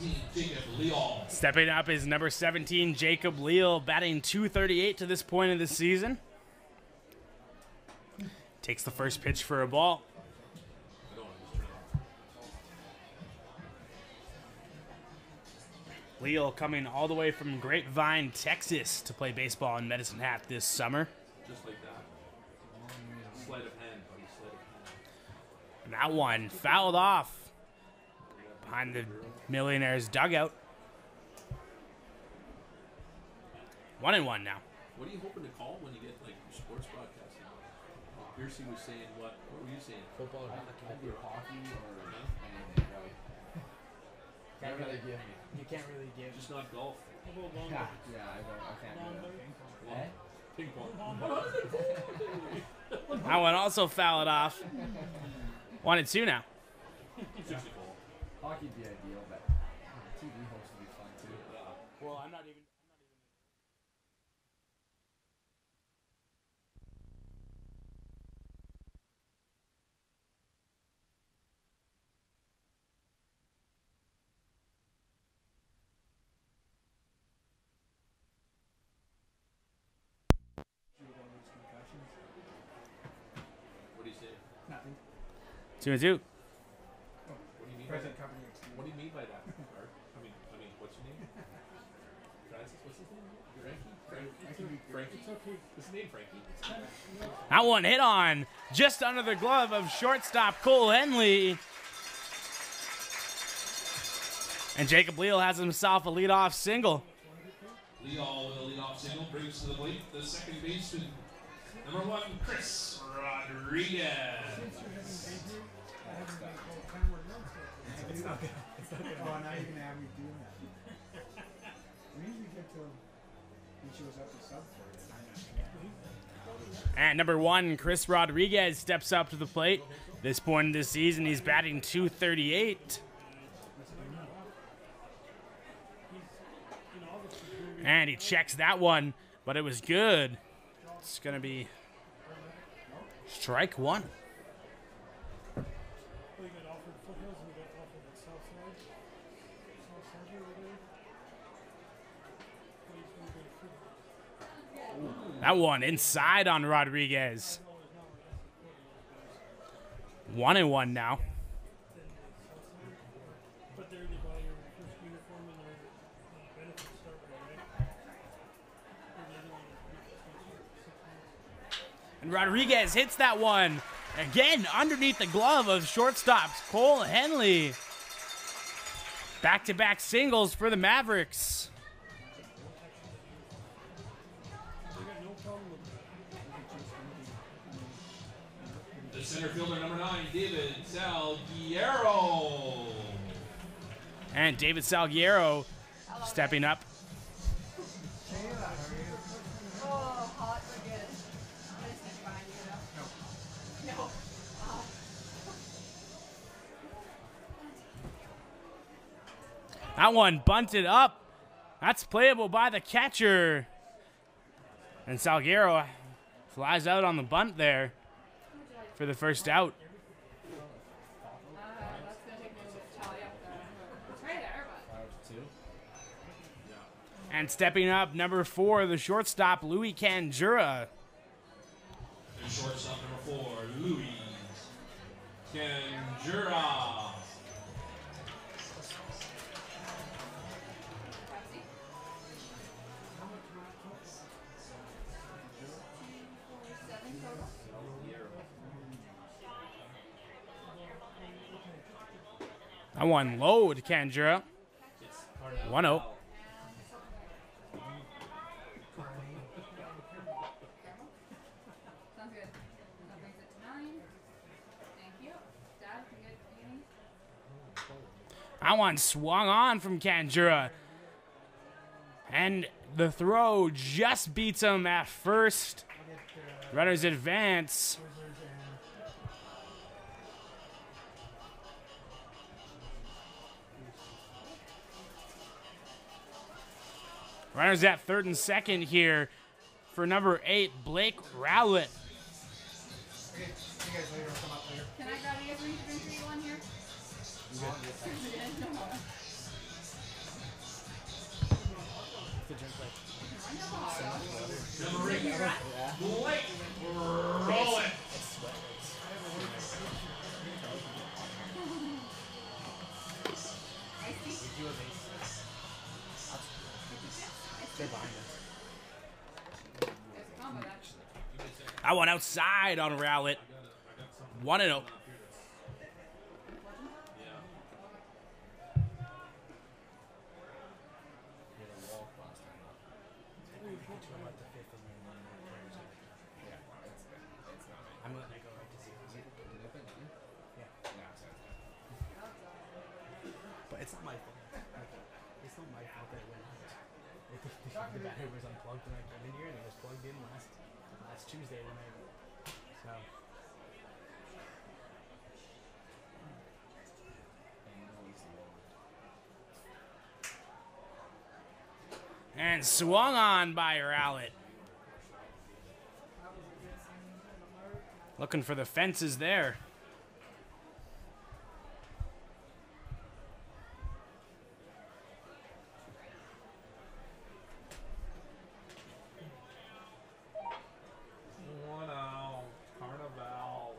[SPEAKER 3] 17, Jacob Leal.
[SPEAKER 1] Stepping up is number 17, Jacob Leal, batting .238 to this point of the season. Takes the first pitch for a ball. Leal coming all the way from Grapevine, Texas to play baseball in Medicine Hat this summer.
[SPEAKER 3] Just like that. Sleight of hand, buddy. Sleight of hand.
[SPEAKER 1] And that one fouled off behind the Millionaire's dugout. 1-1 now.
[SPEAKER 3] What are you hoping to call when you get like sports broadcasting? Piercy was saying what? What were you saying?
[SPEAKER 5] Football or
[SPEAKER 2] Either hockey or anything, really. Can't really give me.
[SPEAKER 5] You can't really give.
[SPEAKER 3] Just not golf.
[SPEAKER 2] Yeah, I can't do that. Eh?
[SPEAKER 3] Ping pong.
[SPEAKER 1] That one also fouled off. 1-2 now.
[SPEAKER 3] 60 ball.
[SPEAKER 2] Hockey'd be ideal, but TV host would be fun too.
[SPEAKER 1] Well, I'm not even.
[SPEAKER 3] What do you say?
[SPEAKER 6] Nothing.
[SPEAKER 1] 2-2.
[SPEAKER 3] What do you mean by
[SPEAKER 6] Present
[SPEAKER 3] that?
[SPEAKER 6] company.
[SPEAKER 3] What do you mean by that, Art? I mean, what's your name? Francis, what's his name? Frankie? Frankie? What's his name, Frankie?
[SPEAKER 1] That one hit on just under the glove of shortstop Cole Henley. And Jacob Leal has himself a leadoff single.
[SPEAKER 3] Leal with a leadoff single brings to the plate the second baseman, number 1, Chris Rodriguez.
[SPEAKER 6] It's not good. Oh, now you're going to have me doing that. We usually get to he shows up to sub for it.
[SPEAKER 1] And number 1, Chris Rodriguez steps up to the plate. This point in the season, he's batting .238. And he checks that one, but it was good. It's going to be strike 1.
[SPEAKER 4] We got offered Foothills and we got offered at Southside. Southside over there.
[SPEAKER 1] That one inside on Rodriguez. 1-1 now.
[SPEAKER 4] But there they buy your first uniform and your benefits start right away.
[SPEAKER 1] And Rodriguez hits that one again underneath the glove of shortstops Cole Henley. Back-to-back singles for the Mavericks.
[SPEAKER 3] The center fielder, number 9, David Salguero.
[SPEAKER 1] And David Salguero stepping up.
[SPEAKER 7] Oh, hot again. I just need to find you though. No.
[SPEAKER 1] That one bunted up. That's playable by the catcher. And Salguero flies out on the bunt there for the first out.
[SPEAKER 7] That's gonna take me a little bit to tally up there. It's right there, but.
[SPEAKER 1] And stepping up, number 4, the shortstop, Louis Canjura.
[SPEAKER 3] And shortstop, number 4, Louis Canjura.
[SPEAKER 1] That one low to Canjura. 1-0.
[SPEAKER 7] Sounds good. That brings it to 9. Thank you. Dad, can you get any?
[SPEAKER 1] That one swung on from Canjura. And the throw just beats him at first. Runners advance. Runners at third and second here for number 8, Blake Rowlett.
[SPEAKER 6] Okay, see you guys later. I'll come up later.
[SPEAKER 7] Can I grab you guys a drink for you one here?
[SPEAKER 3] Blake, roll it.
[SPEAKER 5] It's sweat race. We do a base. They're behind us.
[SPEAKER 1] I went outside on Rowlett. 1-0.
[SPEAKER 5] I'm letting it go right to 0. Yeah. But it's not my fault. Like, it's not my fault that it went out. The battery was unplugged when I came in here, and it was plugged in last Tuesday when I. So.
[SPEAKER 1] And swung on by Rowlett. Looking for the fences there.
[SPEAKER 3] Carnival.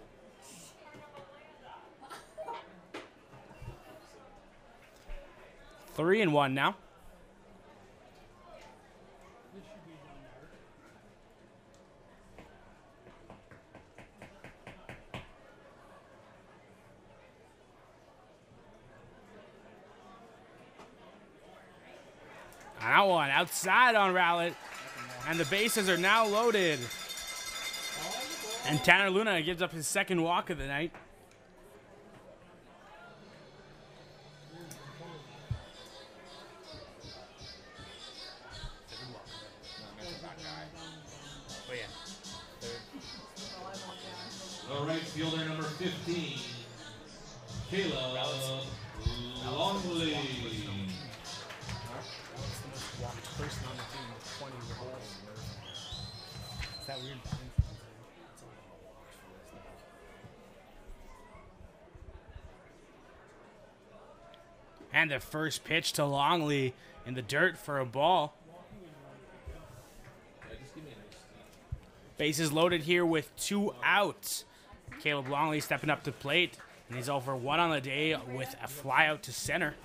[SPEAKER 1] 3-1 now. That one outside on Rowlett. And the bases are now loaded. And Tanner Luna gives up his second walk of the night.
[SPEAKER 5] Oh yeah.
[SPEAKER 3] All right, fielder number 15, Caleb Longley.
[SPEAKER 5] It's the most walked person on the team with 20 balls. It's that weird balance.
[SPEAKER 1] And the first pitch to Longley in the dirt for a ball. Bases loaded here with 2 outs. Caleb Longley stepping up to plate. And he's over 1 on the day with a fly out to center.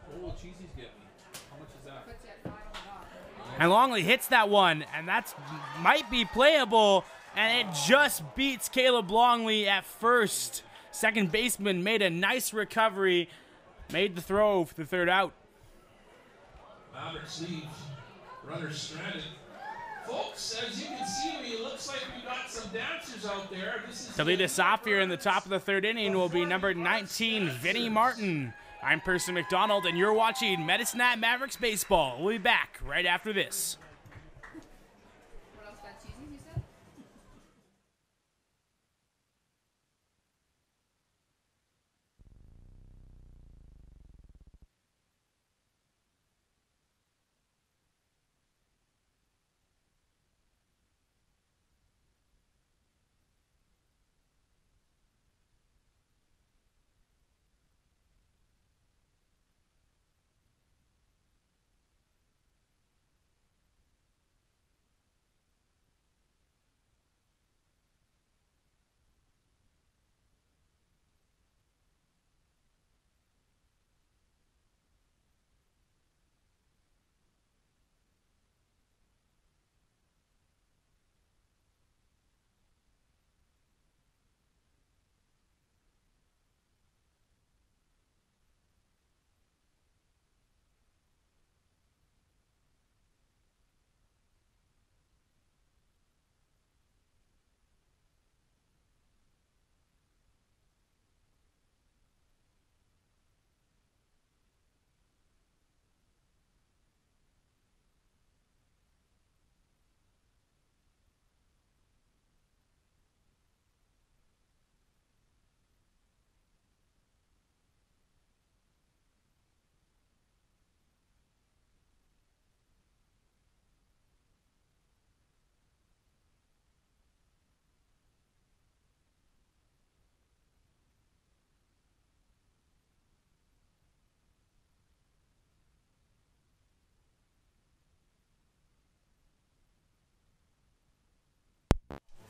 [SPEAKER 3] What will Cheesy's get me? How much is that?
[SPEAKER 1] And Longley hits that one, and that's might be playable, and it just beats Caleb Longley at first. Second baseman made a nice recovery, made the throw for the third out.
[SPEAKER 3] Mavericks leave. Runner stranded. Folks, as you can see, it looks like we got some dancers out there.
[SPEAKER 1] To lead us off here in the top of the third inning will be number 19, Vinnie Martin. I'm Percy McDonald, and you're watching Medicine Hat Mavericks Baseball. We'll be back right after this.
[SPEAKER 7] What else got cheesy, you said?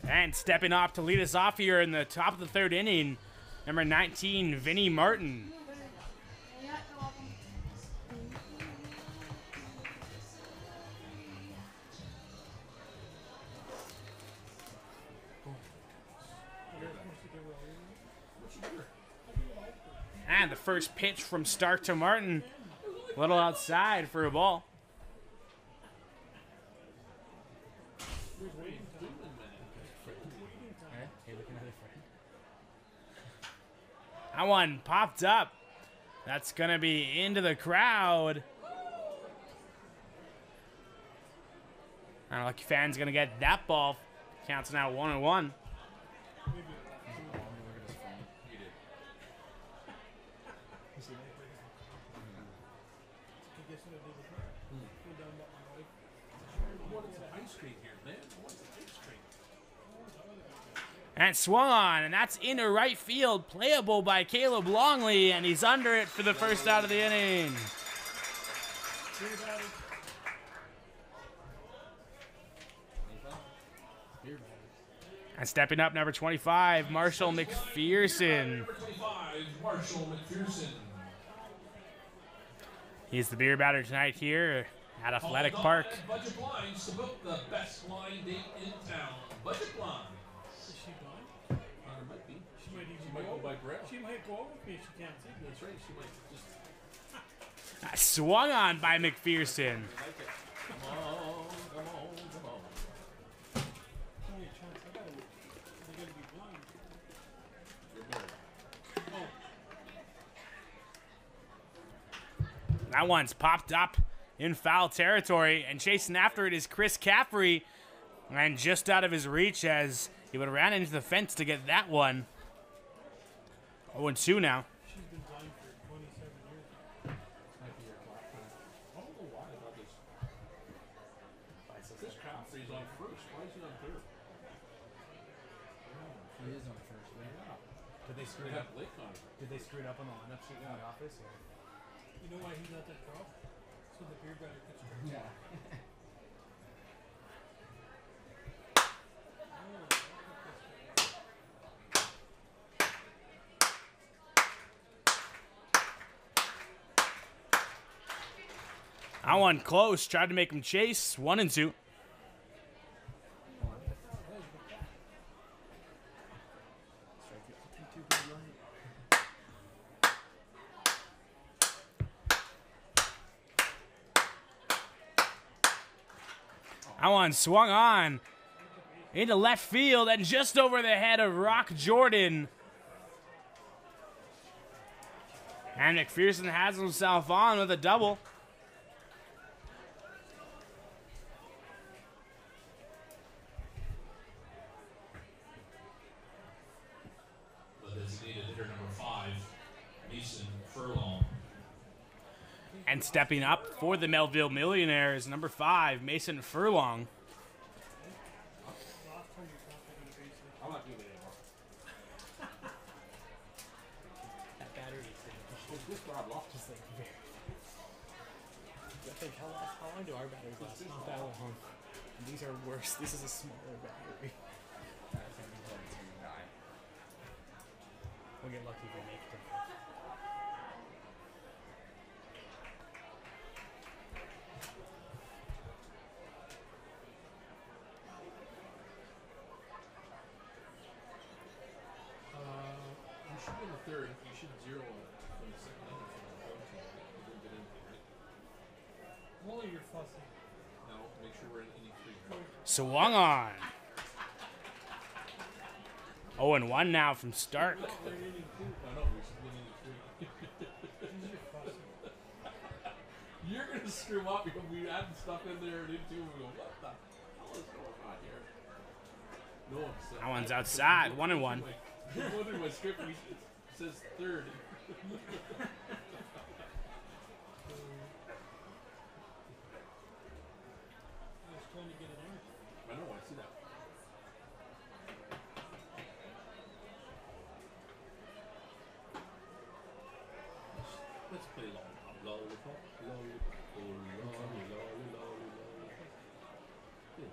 [SPEAKER 1] And stepping off to lead us off here in the top of the third inning, number 19, Vinny Martin. And the first pitch from Stark to Martin, a little outside for a ball. That one popped up. That's going to be into the crowd. Our lucky fan's going to get that ball. Counts now 1-1. And swung on, and that's into right field. Playable by Caleb Longley, and he's under it for the first out of the inning. And stepping up, number 25, Marshall McPherson.
[SPEAKER 3] Number 25, Marshall McPherson.
[SPEAKER 1] He's the beer batter tonight here at Athletic Park.
[SPEAKER 3] Budget Blinds to book the best blind date in town. Budget Blinds.
[SPEAKER 4] Is she gone?
[SPEAKER 3] Might be.
[SPEAKER 4] She might even
[SPEAKER 3] She might go by Brett.
[SPEAKER 4] She might go over with me if she can't see me.
[SPEAKER 3] That's right. She might just.
[SPEAKER 1] Swung on by McPherson.
[SPEAKER 3] Like it. Come on, come on, come on.
[SPEAKER 4] Only a chance. I gotta be blind.
[SPEAKER 3] You're better.
[SPEAKER 1] That one's popped up in foul territory, and chasing after it is Chris Caffrey, and just out of his reach as he would have ran into the fence to get that one. 0-2 now.
[SPEAKER 4] She's been blind for 27 years.
[SPEAKER 3] Might be your clock. I don't know why I thought this. This Caffrey's on first. Why is he on third?
[SPEAKER 5] He is on first, right? Did they screw
[SPEAKER 3] They
[SPEAKER 5] it up?
[SPEAKER 3] have Blake on it.
[SPEAKER 5] Did they screw it up on the lineup sheet in the office? Or?
[SPEAKER 4] You know why he's not that drop? So the beer batter gets drunk.
[SPEAKER 5] Yeah.
[SPEAKER 1] That one close. Tried to make him chase. 1-2. That one swung on into left field and just over the head of Rock Jordan. And McPherson has himself on with a double.
[SPEAKER 3] The designated hitter number 5, Mason Furlong.
[SPEAKER 1] And stepping up for the Melville Millionaires, number 5, Mason Furlong.
[SPEAKER 4] Last time you thought they were gonna base it.
[SPEAKER 3] I'm not doing it anymore.
[SPEAKER 5] That battery thing.
[SPEAKER 3] What's this Rob off?
[SPEAKER 5] Just like very. I think how long do our batteries last? Not that long. And these are worse. This is a smaller battery. We'll get lucky if we make it.
[SPEAKER 3] You should be in the third. You should zero it from the second inning from the phone team. You didn't get anything, right?
[SPEAKER 4] Only you're fussy.
[SPEAKER 3] No, make sure we're in inning 3.
[SPEAKER 1] Swung on. 0-1 now from Stark.
[SPEAKER 3] I know, we should be in inning 3. You're going to screw up because we add stuff in there and into and we go, what the hell is going on here? No,
[SPEAKER 1] That one's outside. 1-1.
[SPEAKER 3] I'm wondering my script says third.
[SPEAKER 4] I was trying to get it in.
[SPEAKER 3] I know, I see that. Let's play lollipop, lollipop, lollipop, oh, lolly, lolly, lolly, lolly. Yeah.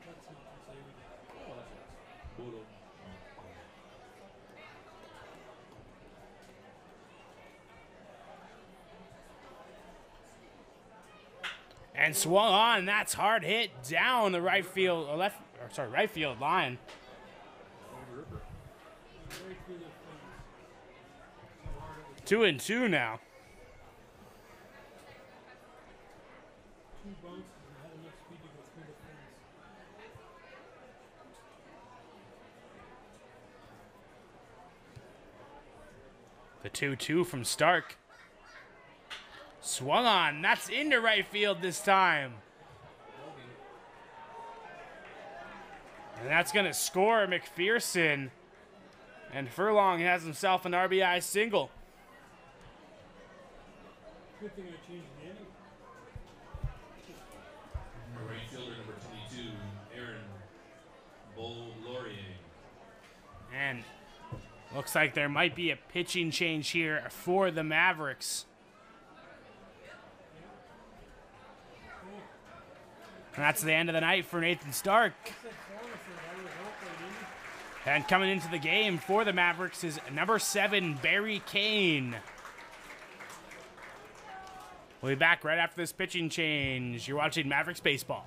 [SPEAKER 4] That's not to say we did.
[SPEAKER 3] Oh, that's
[SPEAKER 1] And swung on. That's hard hit down the right field, right field line.
[SPEAKER 4] Right through the fence.
[SPEAKER 1] 2-2 now.
[SPEAKER 4] Two bounces and had enough speed to go through the fence.
[SPEAKER 1] The 2-2 from Stark. Swung on. That's into right field this time. And that's going to score McPherson. And Furlong has himself an RBI single.
[SPEAKER 4] Good thing I changed the inning.
[SPEAKER 3] Right fielder number 22, Aaron Laurier.
[SPEAKER 1] And looks like there might be a pitching change here for the Mavericks. And that's the end of the night for Nathan Stark. And coming into the game for the Mavericks is number 7, Barry Kane. We'll be back right after this pitching change. You're watching Mavericks Baseball.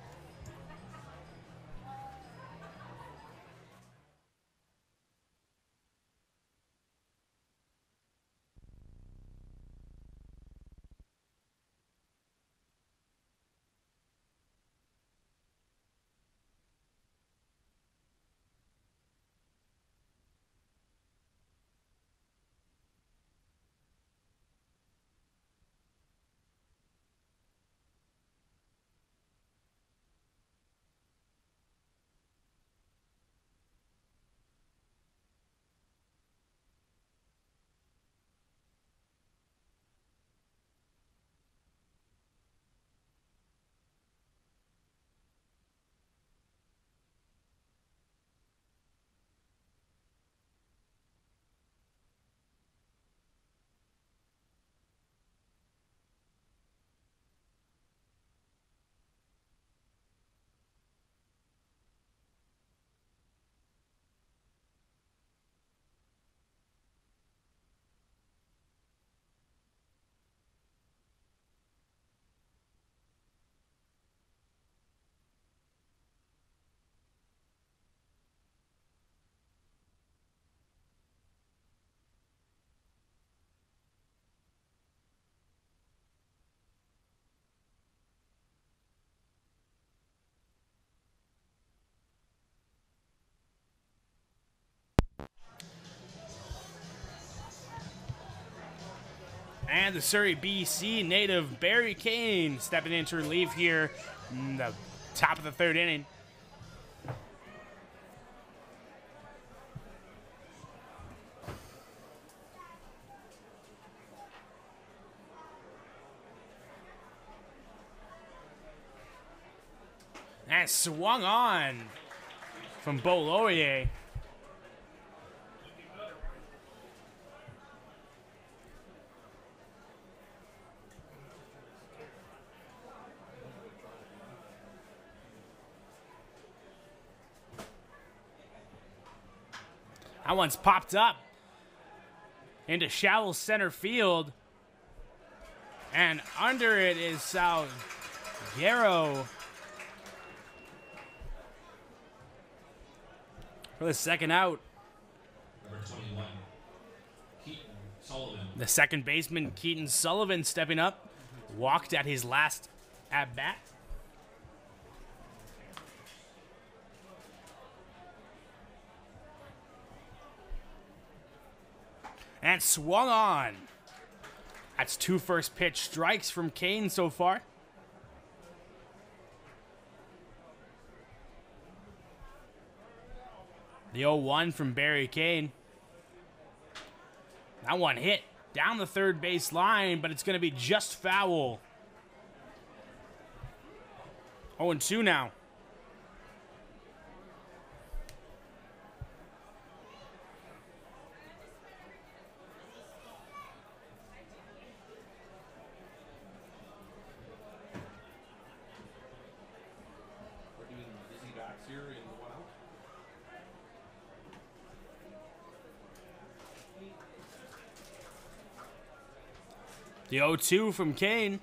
[SPEAKER 1] And the Surrey, BC native Barry Kane stepping in to relief here in the top of the 3rd inning. And swung on from Bo Laurier. That one's popped up into shallow center field. And under it is Salguero for the second out.
[SPEAKER 3] Number 21, Keaton Sullivan.
[SPEAKER 1] The second baseman, Keaton Sullivan, stepping up. Walked at his last at-bat. And swung on. That's 2 first pitch strikes from Kane so far. The 0-1 from Barry Kane. That one hit down the third base line, but it's going to be just foul. 0-2 now.
[SPEAKER 3] We're doing dizzy backs here in the 1 out.
[SPEAKER 1] The 0-2 from Kane.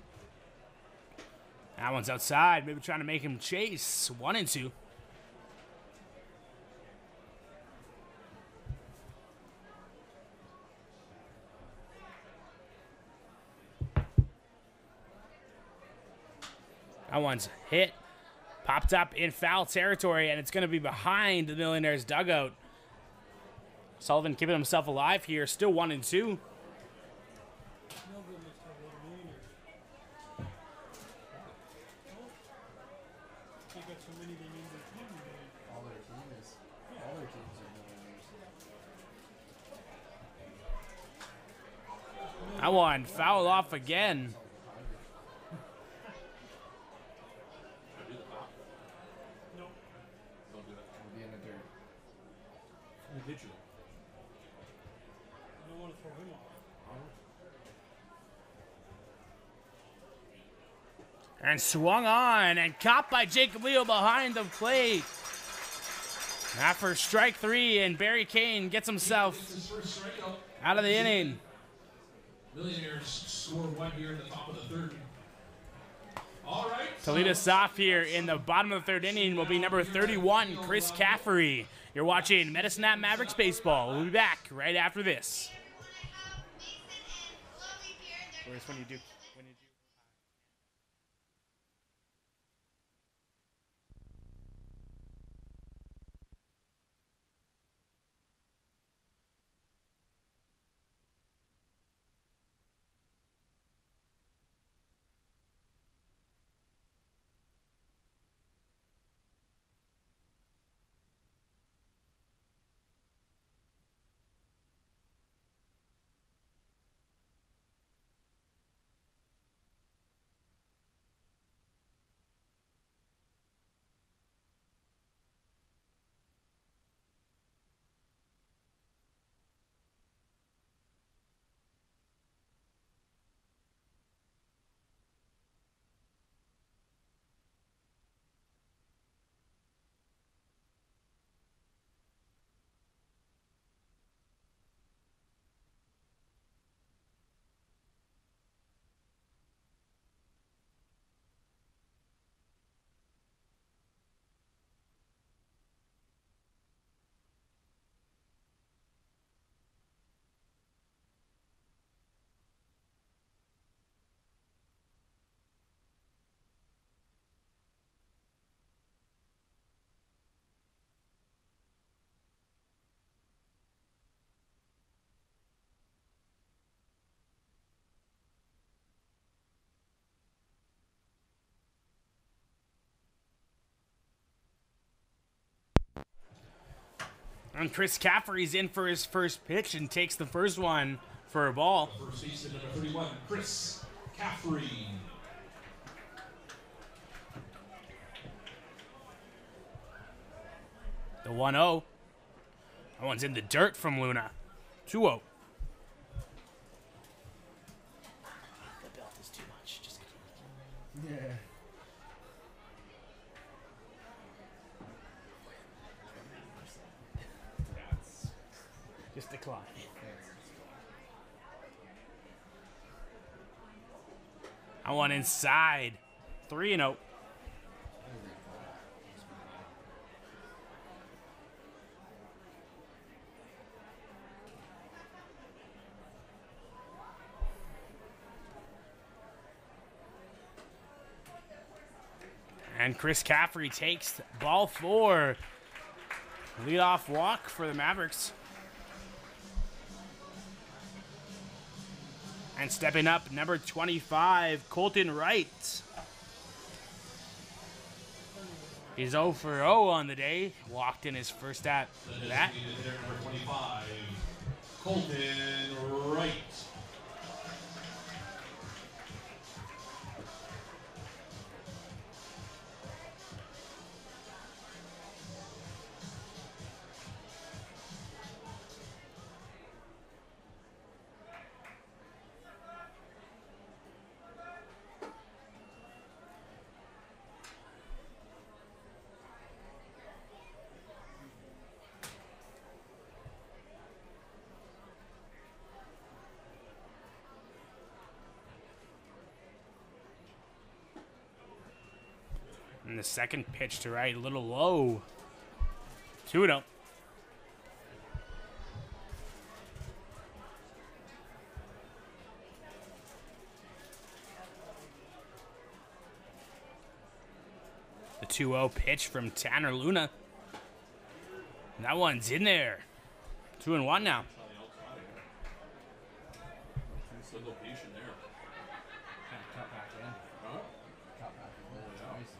[SPEAKER 1] That one's outside. Maybe trying to make him chase. 1-2. That one's hit. Popped up in foul territory, and it's going to be behind the Millionaire's dugout. Sullivan keeping himself alive here. Still 1-2.
[SPEAKER 4] Melville must have a lot of millionaires. They got so many they named their team.
[SPEAKER 2] All their teams are millionaires.
[SPEAKER 1] That one foul off again.
[SPEAKER 4] Nope.
[SPEAKER 3] Don't do that.
[SPEAKER 2] We'll be in the dirt.
[SPEAKER 3] Individual.
[SPEAKER 4] I don't want to throw him off.
[SPEAKER 1] And swung on and caught by Jacob Leo behind the plate. After strike 3, and Barry Kane gets himself
[SPEAKER 3] His first strikeout.
[SPEAKER 1] out of the inning.
[SPEAKER 3] Millionaires score 1 here in the top of the 3rd. All right.
[SPEAKER 1] To lead us off here in the bottom of the 3rd inning will be number 31, Chris Caffery. You're watching Medicine Hat Mavericks Baseball. We'll be back right after this. Where's when you do? And Chris Caffery's in for his first pitch and takes the first one for a ball.
[SPEAKER 3] First baseman number 31, Chris Caffery.
[SPEAKER 1] The 1-0. That one's in the dirt from Luna. 2-0.
[SPEAKER 5] The belt is too much. Just
[SPEAKER 2] Yeah.
[SPEAKER 1] Just decline. I want inside. 3-0. And Chris Caffery takes ball 4. Leadoff walk for the Mavericks. And stepping up, number 25, Colton Wright. He's 0 for 0 on the day. Walked in his first at that.
[SPEAKER 3] Designated hitter number 25, Colton Wright.
[SPEAKER 1] And the second pitch to right, a little low. 2-0. The 2-0 pitch from Tanner Luna. That one's in there. 2-1 now.
[SPEAKER 3] Good location there.
[SPEAKER 2] Cut back in.
[SPEAKER 3] Huh?
[SPEAKER 2] Cut back in.
[SPEAKER 3] Oh, yeah.
[SPEAKER 2] Nice.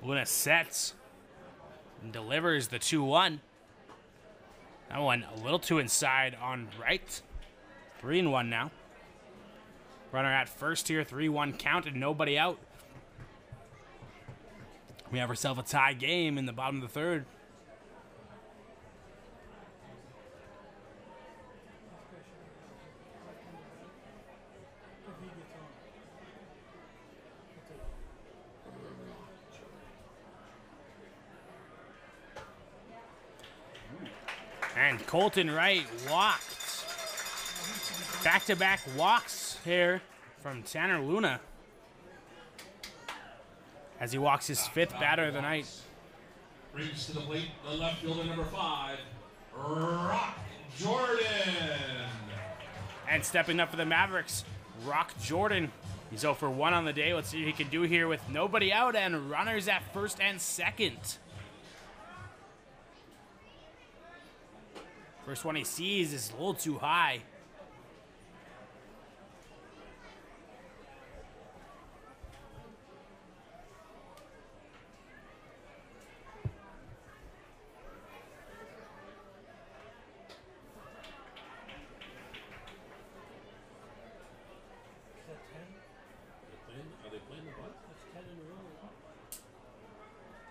[SPEAKER 1] Luna sets and delivers the 2-1. That one a little too inside on right. 3-1 now. Runner at first here, 3-1 count and nobody out. We have ourselves a tie game in the bottom of the third. And Colton Wright walked. Back-to-back walks here from Tanner Luna. As he walks his fifth batter of the night.
[SPEAKER 3] Brings to the plate the left fielder, number 5, Rock Jordan.
[SPEAKER 1] And stepping up for the Mavericks, Rock Jordan. He's 0 for 1 on the day. Let's see what he can do here with nobody out and runners at first and second. First one he sees is a little too high.
[SPEAKER 4] Is that 10?
[SPEAKER 3] Are they playing the butt?
[SPEAKER 4] That's 10 in a row.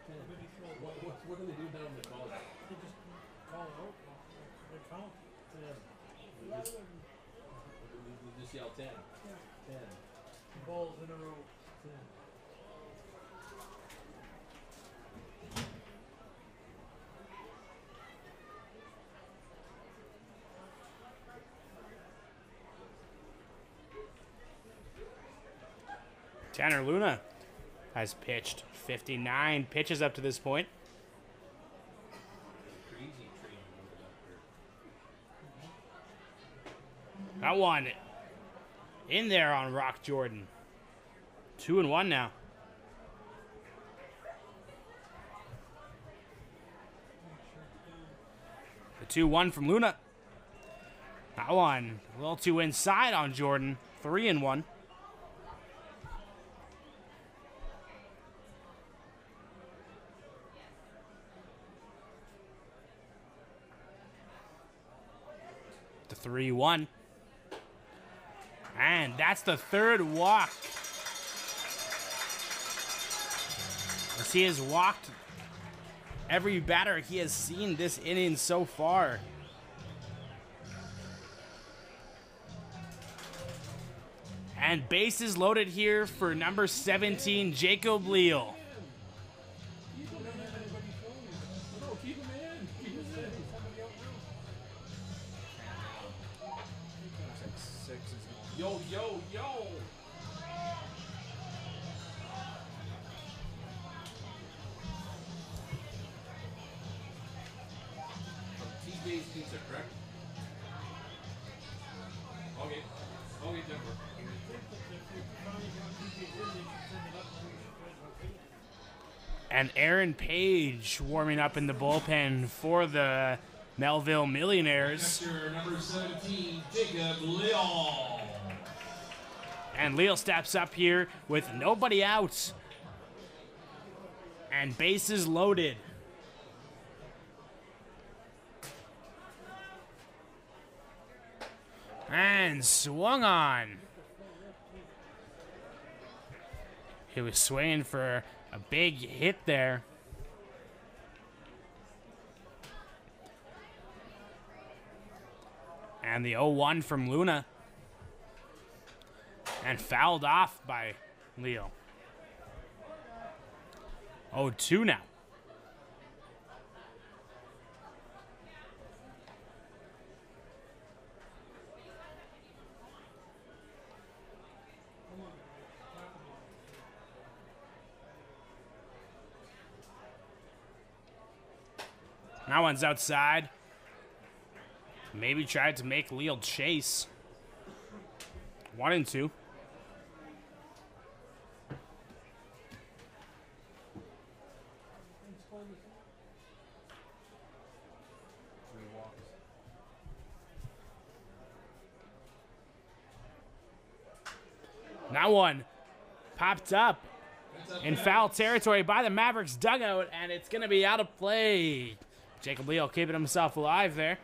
[SPEAKER 4] Maybe throw
[SPEAKER 3] What do they do down in the college?
[SPEAKER 4] They just call it out. They count.
[SPEAKER 3] They just yell 10. 10.
[SPEAKER 4] Balls in a row.
[SPEAKER 3] 10.
[SPEAKER 1] Tanner Luna has pitched 59 pitches up to this point.
[SPEAKER 3] Crazy train moved up here.
[SPEAKER 1] That one in there on Rock Jordan. 2-1 now. The 2-1 from Luna. That one a little too inside on Jordan. 3-1. The 3-1. And that's the third walk. As he has walked every batter he has seen this inning so far. And bases loaded here for number 17, Jacob Leal.
[SPEAKER 3] Keep him in. Keep him in.
[SPEAKER 2] Looks like 6 is going.
[SPEAKER 3] Yo, yo, yo. From TJ's Pizza, correct? Okay. Okay, Denver.
[SPEAKER 1] And Aaron Page warming up in the bullpen for the Melville Millionaires.
[SPEAKER 3] Next year, number 17, Jacob Leal.
[SPEAKER 1] And Leal steps up here with nobody out. And bases loaded. And swung on. He was swinging for a big hit there. And the 0-1 from Luna. And fouled off by Leo. 0-2 now. That one's outside. Maybe tried to make Leal chase. 1 and 2. That one popped up in foul territory by the Mavericks dugout, and it's going to be out of play. Jacob Leal keeping himself alive there.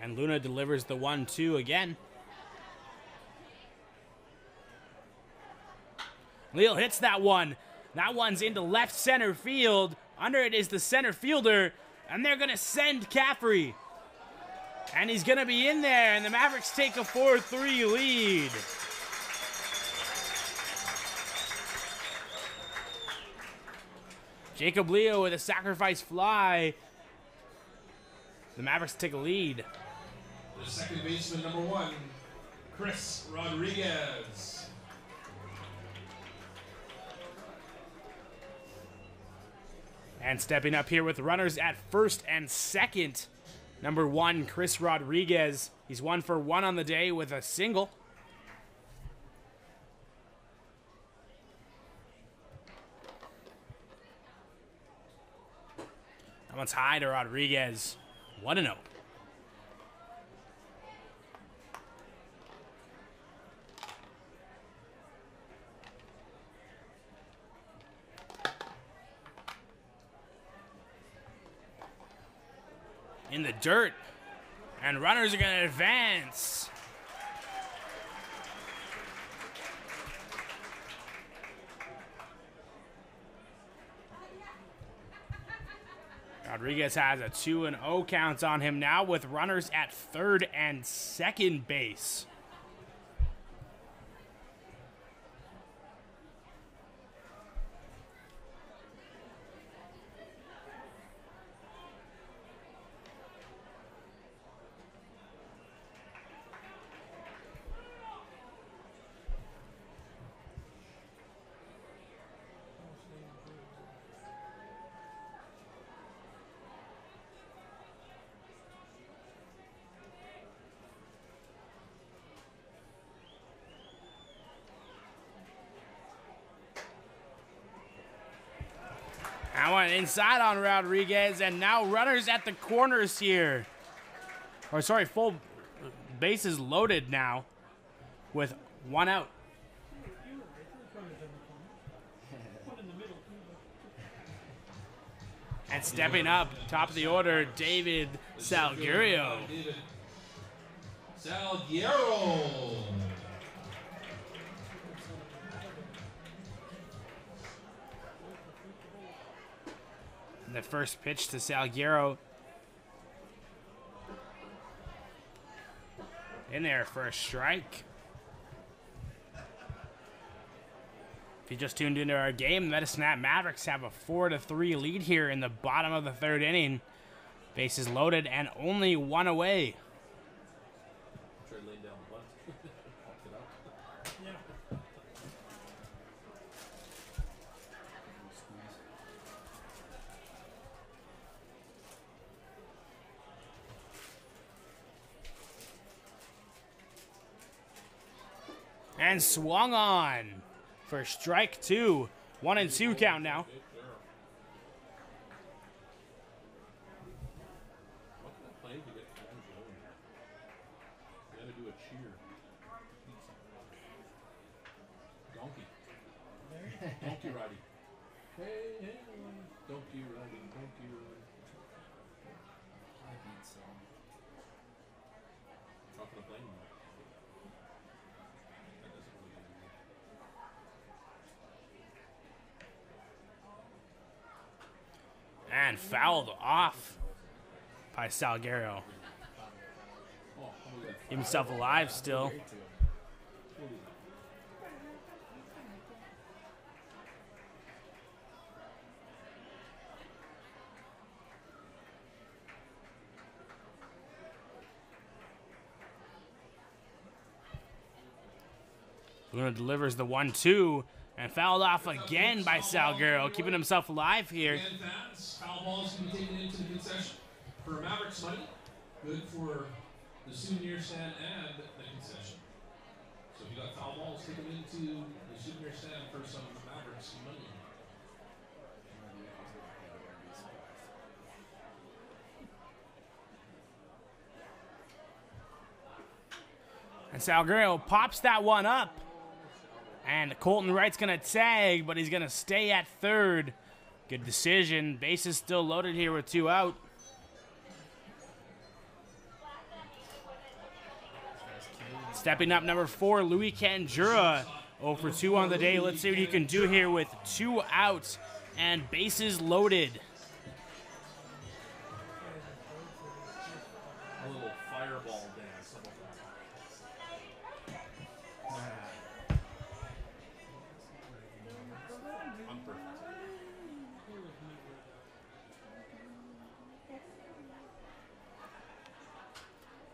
[SPEAKER 1] And Luna delivers the 1-2 again. Leal hits that one. That one's into left center field. Under it is the center fielder, and they're going to send Caffrey. And he's going to be in there, and the Mavericks take a 4-3 lead. Jacob Leal with a sacrifice fly. The Mavericks take a lead.
[SPEAKER 3] The second baseman, number 1, Chris Rodriguez.
[SPEAKER 1] And stepping up here with runners at first and second, number 1, Chris Rodriguez. He's 1 for 1 on the day with a single. That one's high to Rodriguez. 1-0. In the dirt, and runners are going to advance. Rodriguez has a 2-0 count on him now with runners at third and second base. That one inside on Rodriguez, and now runners at the corners here. Or sorry, full bases loaded now with 1 out. And stepping up, top of the order, David Salguero.
[SPEAKER 3] David Salguero.
[SPEAKER 1] The first pitch to Salguero. In there for a strike. If you just tuned into our game, Medicine Hat Mavericks have a 4-3 lead here in the bottom of the third inning. Bases loaded and only 1 away.
[SPEAKER 3] Try laying down the bunt. Popped it up.
[SPEAKER 4] Yeah.
[SPEAKER 1] And swung on for strike 2. 1-2 count now.
[SPEAKER 3] What can I play to get fans going? You gotta do a cheer. Donkey. Donkey riding. Hey, hey, donkey riding, donkey riding.
[SPEAKER 2] I beat some.
[SPEAKER 3] Talking to plane now. That doesn't really get me.
[SPEAKER 1] And fouled off by Salguero.
[SPEAKER 3] Oh, how about that?
[SPEAKER 1] Keep himself alive still. Luna delivers the 1-2 and fouled off again by Salguero, keeping himself alive here.
[SPEAKER 3] And fans, foul balls can be taken into the concession for Mavericks money. Good for the souvenir stand and the concession. So if you got foul balls, take them into the souvenir stand for some Mavericks money.
[SPEAKER 1] And Salguero pops that one up. And Colton Wright's going to tag, but he's going to stay at third. Good decision. Base is still loaded here with 2 out. Stepping up, number 4, Louis Candura. 0 for 2 on the day. Let's see what he can do here with 2 outs and bases loaded.
[SPEAKER 2] A little fireball dance.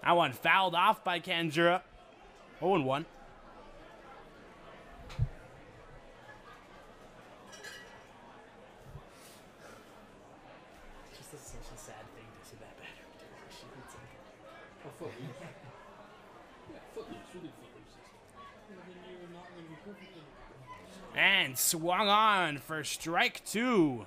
[SPEAKER 1] That one fouled off by Candura. 0-1.
[SPEAKER 5] Just such a sad thing to see that batter do. It's like,
[SPEAKER 2] Oh, Footloose. Yeah, Footloose. We did Footloose.
[SPEAKER 1] And swung on for strike 2.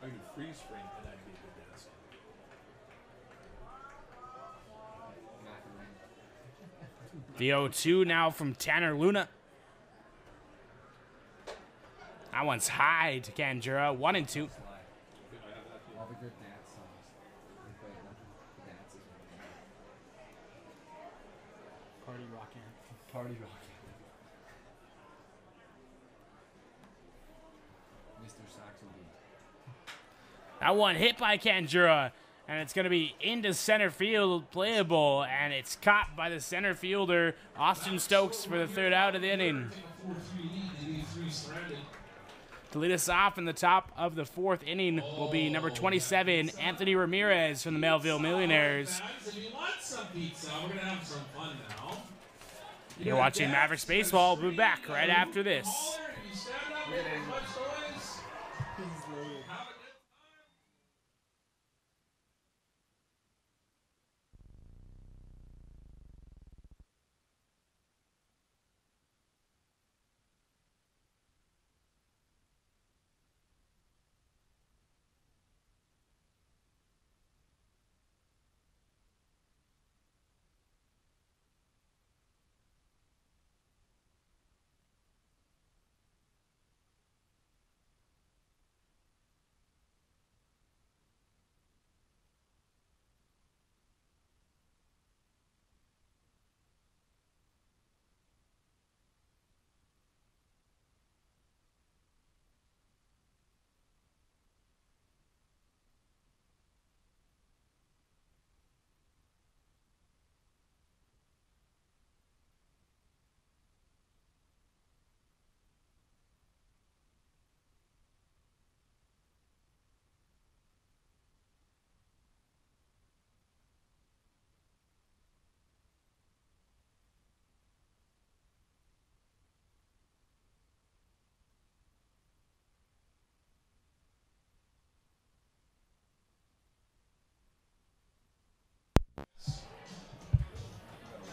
[SPEAKER 2] I could freeze frame and that'd be a good dance.
[SPEAKER 1] The 0-2 now from Tanner Luna. That one's high to Candura. 1-2.
[SPEAKER 6] All the good dance songs. We played them. The dances.
[SPEAKER 5] party rockin'.
[SPEAKER 6] Party rock. Mr. Saxony.
[SPEAKER 1] That one hit by Candura, and it's going to be into center field, playable, and it's caught by the center fielder, Austin Stokes, for the 3rd out of the inning. To lead us off in the top of the 4th inning will be number 27, Anthony Ramirez from the Melville Millionaires.
[SPEAKER 3] If you want some pizza, we're going to have some fun now.
[SPEAKER 1] You're watching Mavericks Baseball. We'll be back right after this.
[SPEAKER 3] You stand up, make as much noise. Have a good time.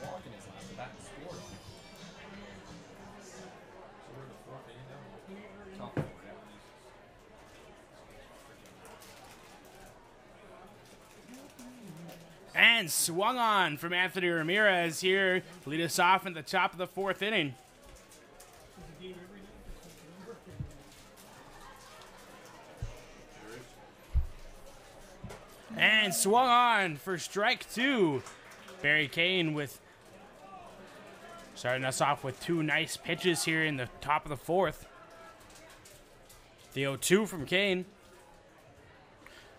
[SPEAKER 2] Walking his last back and scored on it. So we're in the 4th inning now. Top 4, yeah.
[SPEAKER 1] And swung on from Anthony Ramirez here to lead us off in the top of the 4th inning. And swung on for strike 2. Barry Kane with starting us off with 2 nice pitches here in the top of the 4th. The 0-2 from Kane.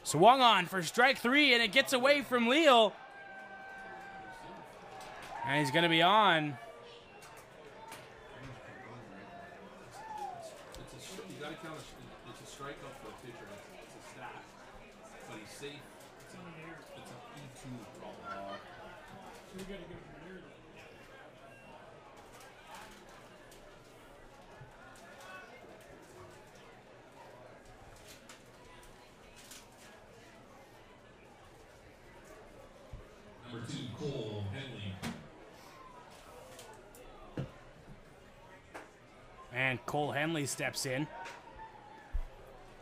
[SPEAKER 1] Swung on for strike 3, and it gets away from Leal. And he's going to be on.
[SPEAKER 3] You got to count it's a strikeout for a pitcher. It's a stat. But he's safe.
[SPEAKER 4] It's in the air.
[SPEAKER 3] It's an E2 problem.
[SPEAKER 4] So we got to go from there.
[SPEAKER 3] Number 2, Cole Henley.
[SPEAKER 1] And Cole Henley steps in.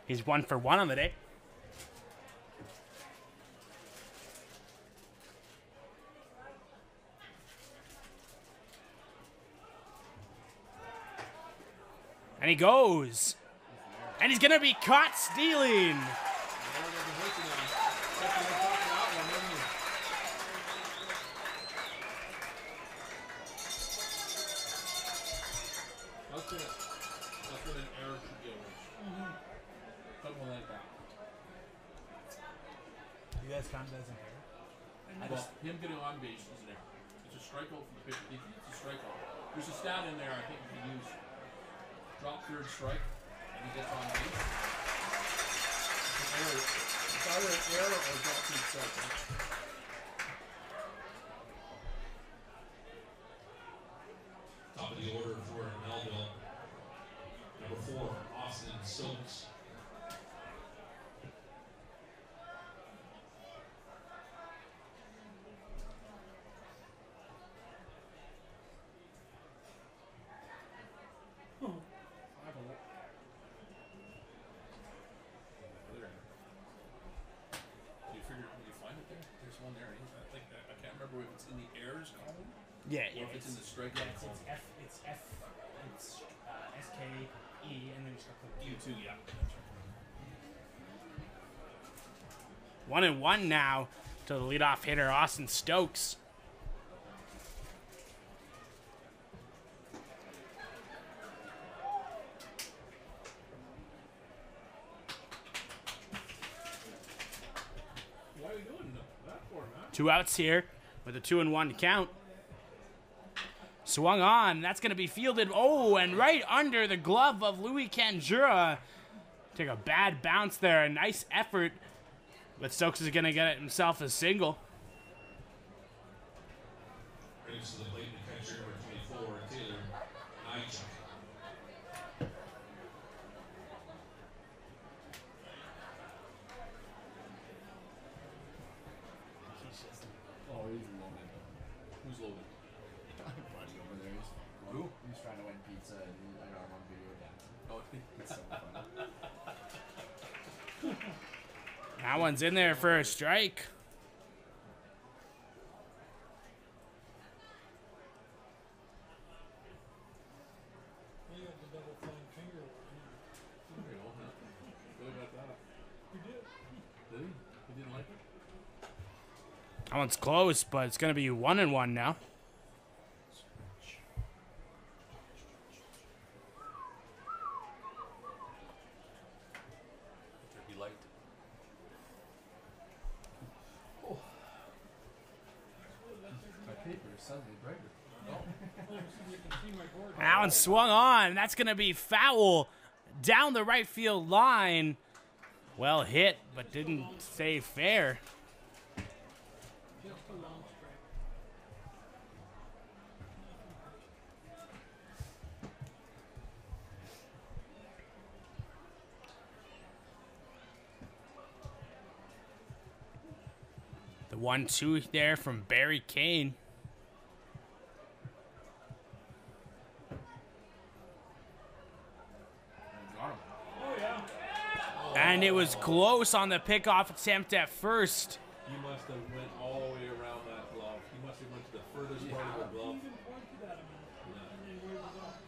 [SPEAKER 1] He's 1 for 1 on the day. And he goes. And he's going to be caught stealing.
[SPEAKER 3] That's what an error should give us. Something like that.
[SPEAKER 5] You guys count that as an error?
[SPEAKER 3] Well, him getting on base is an error. It's a strikeout from the pitcher. If it's a strikeout, there's a stat in there I think you can use. Drop third strike, and he gets on base. It's an error. It's either an error or drop third strike. Right? Top of the order for Melville. Number 4, Austin Stokes. I can't remember if it's in the errors column
[SPEAKER 1] Yeah,
[SPEAKER 3] or if it's in the strikeout column.
[SPEAKER 5] It's SKE, and then you start clicking.
[SPEAKER 3] U2, yeah.
[SPEAKER 1] 1-1 now to the leadoff hitter, Austin Stokes.
[SPEAKER 3] Why are you doing that for, man?
[SPEAKER 1] 2 outs here with a 2-1 count. Swung on. That's going to be fielded. Oh, and right under the glove of Louis Canjura. Take a bad bounce there. A nice effort. But Stokes is going to get himself a single.
[SPEAKER 3] Brings to the plate the catcher, number 24, Taylor Nychuk.
[SPEAKER 2] Oh, he's loaded.
[SPEAKER 3] Who's loaded?
[SPEAKER 2] Buddy over there.
[SPEAKER 3] Who?
[SPEAKER 2] He's trying to win pizza and I got him on video dancing.
[SPEAKER 3] Oh,
[SPEAKER 2] It's so funny.
[SPEAKER 1] That one's in there for a strike.
[SPEAKER 4] You got the double flying finger.
[SPEAKER 3] there you go. Huh? Really got that.
[SPEAKER 4] You did.
[SPEAKER 3] Did he? He didn't like it?
[SPEAKER 1] That one's close, but it's going to be 1-1 now.
[SPEAKER 3] He liked it.
[SPEAKER 2] My paper is suddenly brighter.
[SPEAKER 4] You can see my board.
[SPEAKER 1] That one swung on. That's going to be foul down the right field line. Well hit, but didn't stay fair.
[SPEAKER 4] Just a long strike.
[SPEAKER 1] The 1-2 there from Barry Kane.
[SPEAKER 2] Got him.
[SPEAKER 4] Oh, yeah.
[SPEAKER 1] And it was close on the pickoff attempt at first.
[SPEAKER 3] He must have went all the way around that glove. He must have went to the furthest part of the glove.
[SPEAKER 4] He even pointed at him and then waved it off.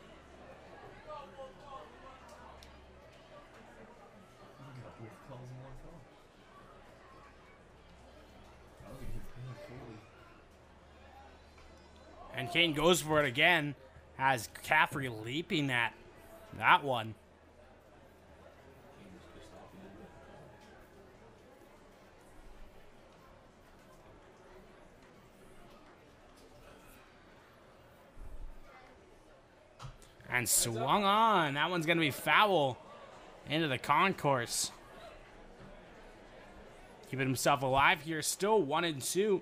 [SPEAKER 2] You got both calls in one call. That was a good thing, totally.
[SPEAKER 1] And Kane goes for it again. Has Caffrey leaping at that one. And swung on. That one's going to be foul into the concourse. Keeping himself alive here. Still 1-2.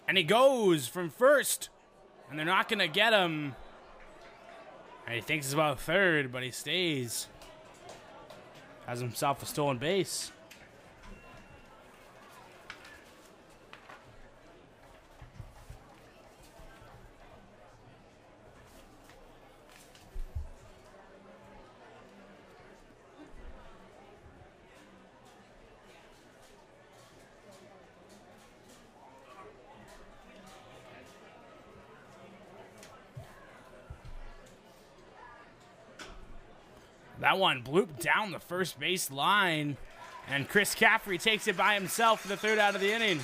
[SPEAKER 1] And he goes from first. And they're not going to get him. And he thinks it's about third, but he stays. Has himself a stolen base. That one blooped down the first base line. And Chris Caffrey takes it by himself for the third out of the inning.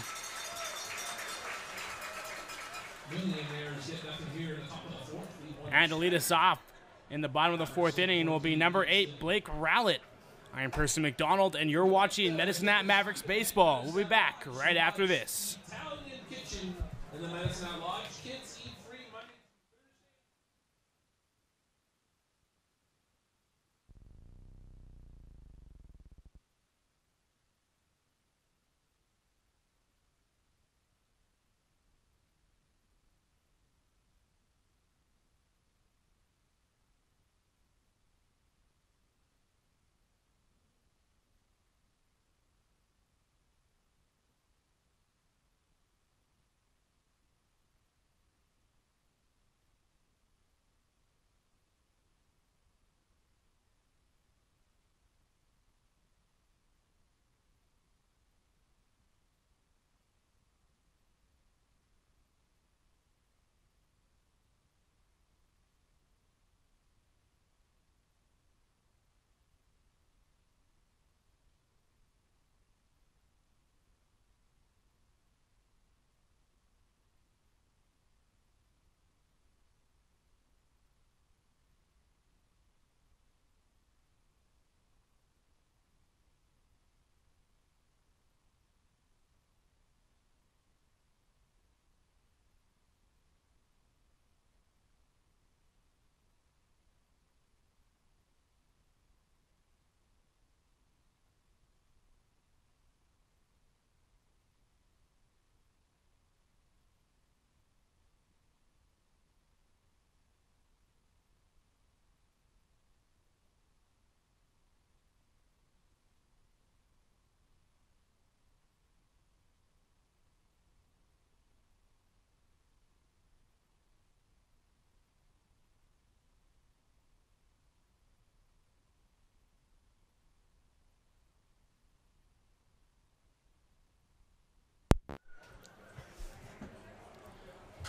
[SPEAKER 1] And to lead us off in the bottom of the fourth inning will be number 8, Blake Rowlett. I'm Percy McDonald, and you're watching Medicine Hat Mavericks Baseball. We'll be back right after this.
[SPEAKER 3] Italian Kitchen in the Medicine Hat Lodge. Kids eat free Monday.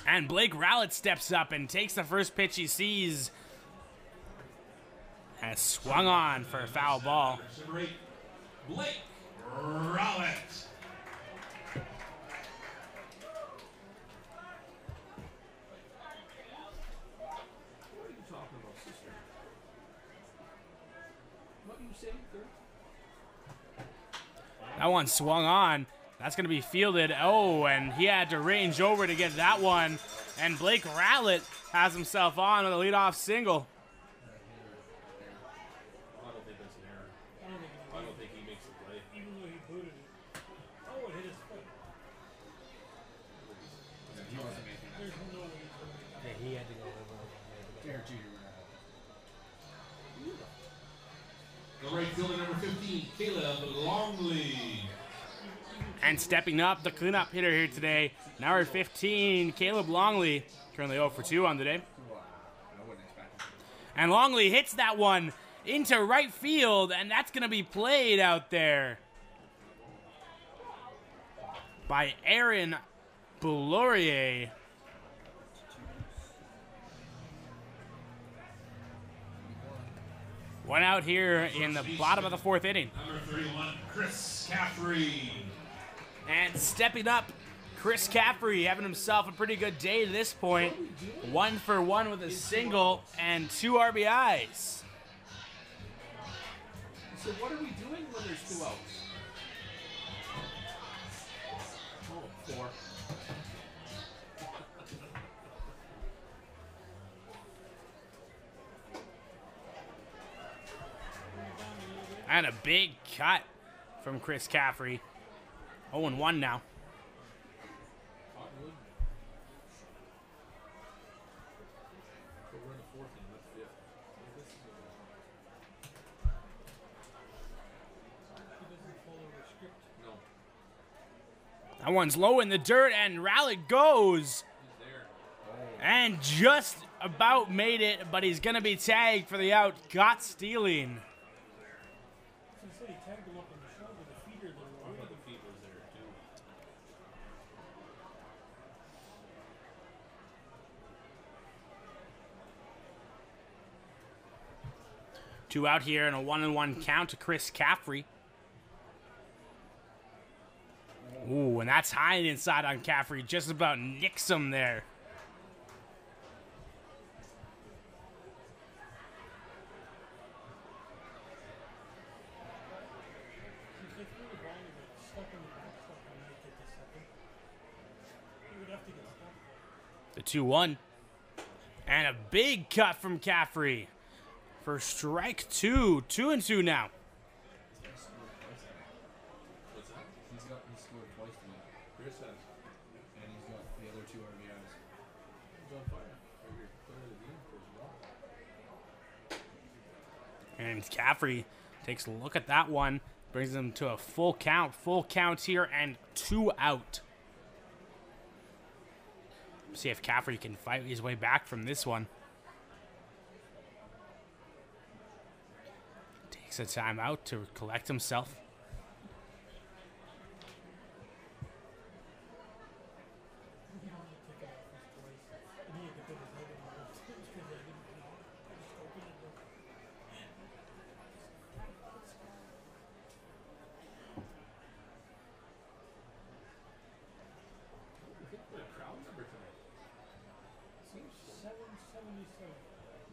[SPEAKER 1] And Blake Rowlett steps up and takes the first pitch he sees. And swung on for a foul ball.
[SPEAKER 3] Number 8, Blake Rowlett. What are you talking about, sister? What you say, girl?
[SPEAKER 1] That one swung on. That's going to be fielded. Oh, and he had to range over to get that one. And Blake Rowlett has himself on with a leadoff single.
[SPEAKER 3] I don't think that's an error. I don't think he makes the play.
[SPEAKER 4] Even though he booted it. Oh, it hit his foot.
[SPEAKER 2] He wasn't making that.
[SPEAKER 4] There's no way he's going to make that.
[SPEAKER 5] Yeah, he had to go over.
[SPEAKER 2] Derek Jeter would have.
[SPEAKER 3] The right fielder, number 15, Caleb Longley.
[SPEAKER 1] And stepping up, the cleanup hitter here today, number 15, Caleb Longley. Currently 0 for 2 on the day.
[SPEAKER 2] Wow. I wouldn't expect him.
[SPEAKER 1] And Longley hits that one. into right field, and that's going to be played out there by Aaron Boulaurier. One out here in the bottom of the 4th inning.
[SPEAKER 3] Number 31, Chris Caffrey.
[SPEAKER 1] And stepping up, Chris Caffrey having himself a pretty good day to this point. 1 for 1 with a single and 2 RBIs.
[SPEAKER 3] So what are we doing when there's 2 outs? Oh, 4.
[SPEAKER 1] And a big cut from Chris Caffrey. 0-1 now.
[SPEAKER 3] Cottonwood. So we're in the 4th inning, that's 5th.
[SPEAKER 4] He doesn't follow the script.
[SPEAKER 3] No,
[SPEAKER 1] That one's low in the dirt, and rally goes.
[SPEAKER 3] he's there.
[SPEAKER 1] And just about made it, but he's going to be tagged for the out. Got stealing.
[SPEAKER 4] So he said he tagged him up on the shoulder, the feeder there.
[SPEAKER 3] One of the feet was there too.
[SPEAKER 1] Two out here and a 1-1 count to Chris Caffrey. Ooh, and that's high and inside on Caffrey. Just about nicks him there.
[SPEAKER 4] If they threw the ball and it got stuck in the backstop, I might get the second. He would have to get stuck.
[SPEAKER 1] The 2-1. And a big cut from Caffrey for strike 2. 2-2 now.
[SPEAKER 3] What's that?
[SPEAKER 2] He scored twice tonight,
[SPEAKER 3] Chris has.
[SPEAKER 2] and he's got the other 2 RBIs.
[SPEAKER 3] He's on fire. Figure player of the game for as well.
[SPEAKER 1] And Caffrey takes a look at that one. Brings him to a full count. Full count here and 2 out. See if Caffrey can fight his way back from this one. Takes a timeout to collect himself.
[SPEAKER 3] What a crowd number tonight.
[SPEAKER 4] 777.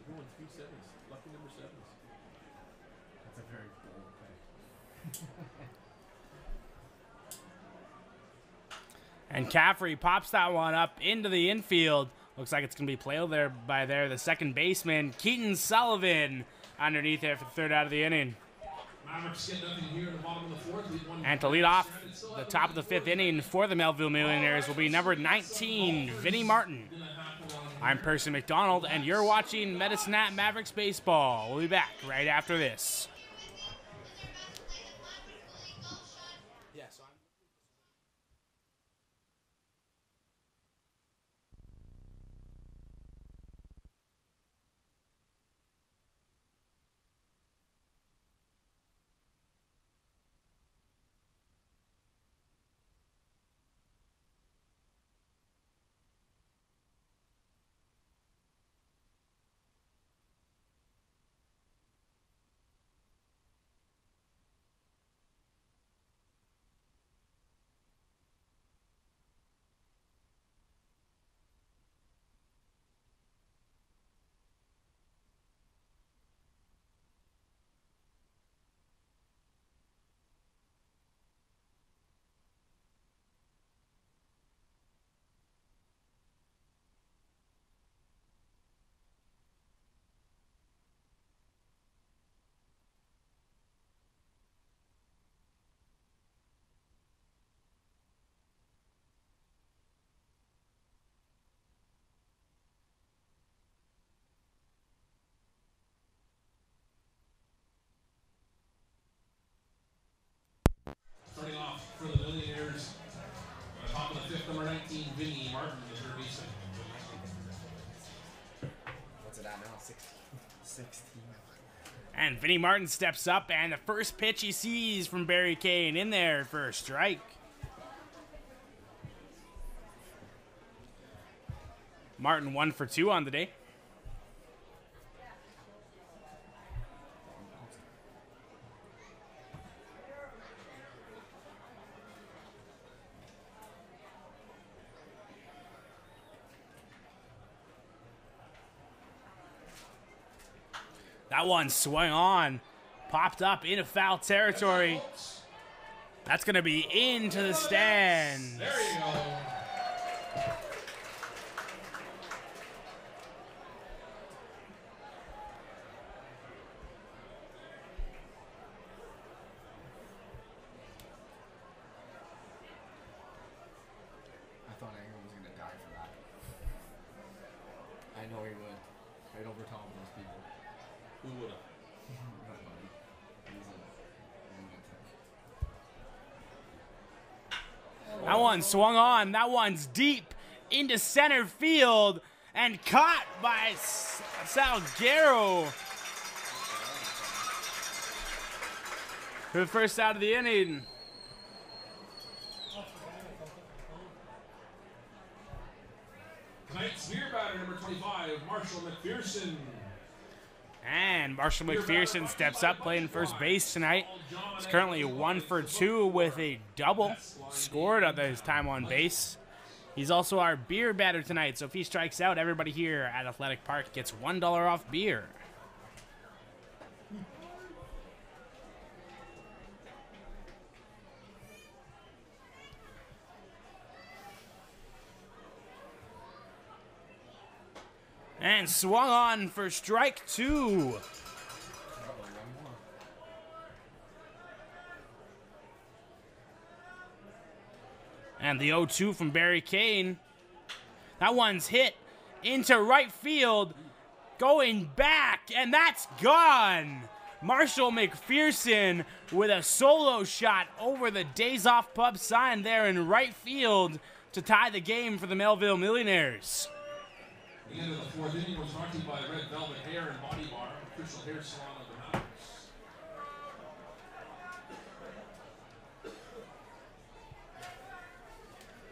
[SPEAKER 3] You're going 3 sevens. Lucky number 7s.
[SPEAKER 2] That's a very bold pick.
[SPEAKER 1] And Caffrey pops that one up into the infield. Looks like it's going to be played there by the second baseman, Keaton Sullivan, underneath there for the 3rd out of the inning.
[SPEAKER 3] Mavericks get nothing here in the bottom of the 4th. Lead 1.
[SPEAKER 1] And to lead off the top of the 5th inning for the Melville Millionaires will be number 19, Vinnie Martin. I'm Percy McDonald, and you're watching Medicine Hat Mavericks Baseball. We'll be back right after this. And Vinny Martin steps up, and the first pitch he sees from Barry Kane in there for a strike. Martin 1 for 2 on the day. That one swung on, popped up into foul territory. That's going to be into the stands.
[SPEAKER 3] There you go.
[SPEAKER 2] I thought Ingram was going to die for that. I know he would. Right over top of those people.
[SPEAKER 3] Who would have?
[SPEAKER 2] Nobody. He's a lunatic.
[SPEAKER 1] That one swung on. That one's deep into center field and caught by Salguero for the first out of the inning.
[SPEAKER 3] Tonight's beer batter, number 25, Marshall McPherson.
[SPEAKER 1] And Marshall McPherson steps up playing first base tonight. He's currently 1 for 2 with a double scored at his time on base. He's also our beer batter tonight, so if he strikes out, everybody here at Athletic Park gets $1 off beer. And swung on for strike 2. And the 0-2 from Barry Kane. That one's hit into right field, going back, and that's gone. Marshall McPherson with a solo shot over the Days Off Pub sign there in right field to tie the game for the Melville Millionaires.
[SPEAKER 3] The end of the fourth inning was brought to you by Red Velvet Hair and Body Bar, official hair salon of the Mavericks.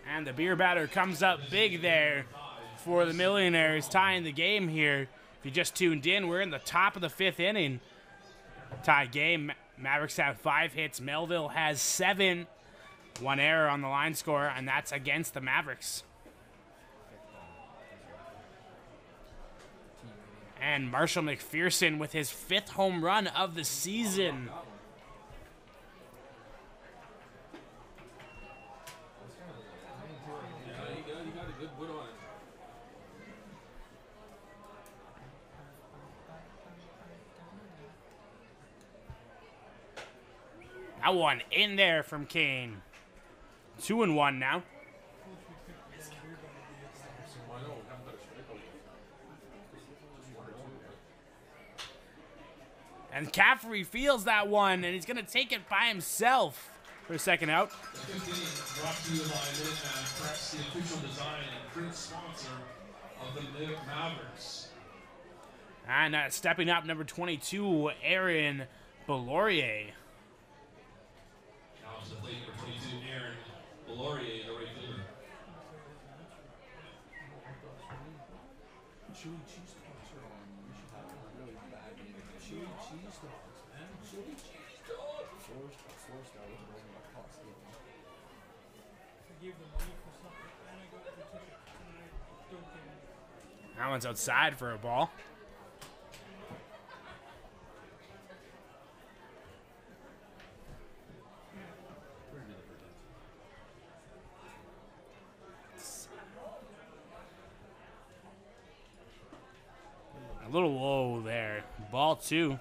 [SPEAKER 1] And the beer batter comes up big there for the Millionaires, tying the game here. If you just tuned in, we're in the top of the 5th inning. Tie game. Mavericks have 5 hits. Melville has 7. 1 error on the line score, and that's against the Mavericks. And Marshall McPherson with his 5th home run of the season.
[SPEAKER 3] Yeah, you got a good wood on it.
[SPEAKER 1] That one in there from Kane. 2-1 now.
[SPEAKER 3] I know, haven't got a strikeout yet.
[SPEAKER 1] And Caffrey feels that one, and he's going to take it by himself for a second out.
[SPEAKER 3] The 5th inning brought to you by Minuteman Press, the official design and print sponsor of the Mavericks.
[SPEAKER 1] And stepping up, number 22, Aaron Belaurier.
[SPEAKER 3] Now to the plate, number 22, Aaron Belaurier, the right fielder.
[SPEAKER 4] Chewy cheese dogs are on. We should have a really bad meeting. Chewy cheese dogs, man. Chewy cheese dogs.
[SPEAKER 2] Four star with the rolling about cost.
[SPEAKER 4] I gave them money for something, and I got the ticket, and I don't get it.
[SPEAKER 1] That one's outside for a ball. A little low there. Ball 2.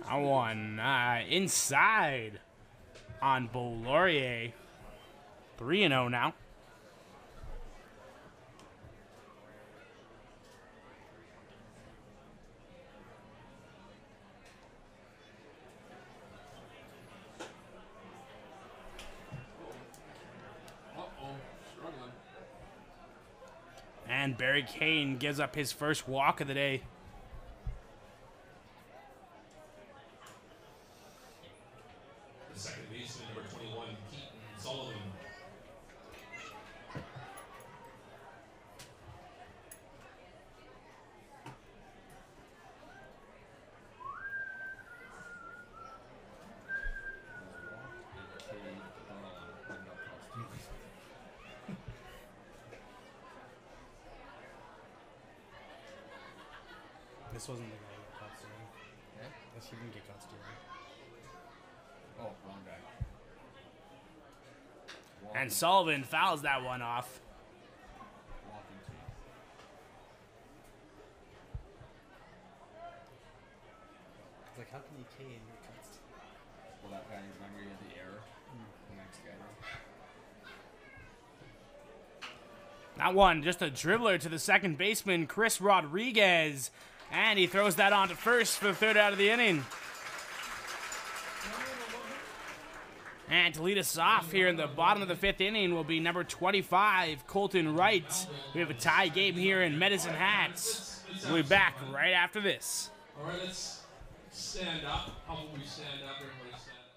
[SPEAKER 1] That one inside on Belaurier. 3-0 now. And Barry Kane gives up his first walk of the day.
[SPEAKER 3] The second baseman, number 21, Keaton Sullivan.
[SPEAKER 5] This wasn't the guy who got caught stealing.
[SPEAKER 2] Yeah?
[SPEAKER 5] This he didn't get caught stealing.
[SPEAKER 2] Oh, wrong guy.
[SPEAKER 1] And Sullivan fouls that one off.
[SPEAKER 2] Walking to.
[SPEAKER 5] It's like, how can you K and get caught stealing?
[SPEAKER 2] Well, that guy, remember he had the error? The next guy.
[SPEAKER 1] That one, just a dribbler to the second baseman, Chris Rodriguez. And he throws that on to first for the third out of the inning. And to lead us off here in the bottom of the fifth inning will be number 25, Colton Wright. We have a tie game here in Medicine Hats. We'll be back right after this.
[SPEAKER 3] All right, let's stand up. How will we stand up? Everybody stand up.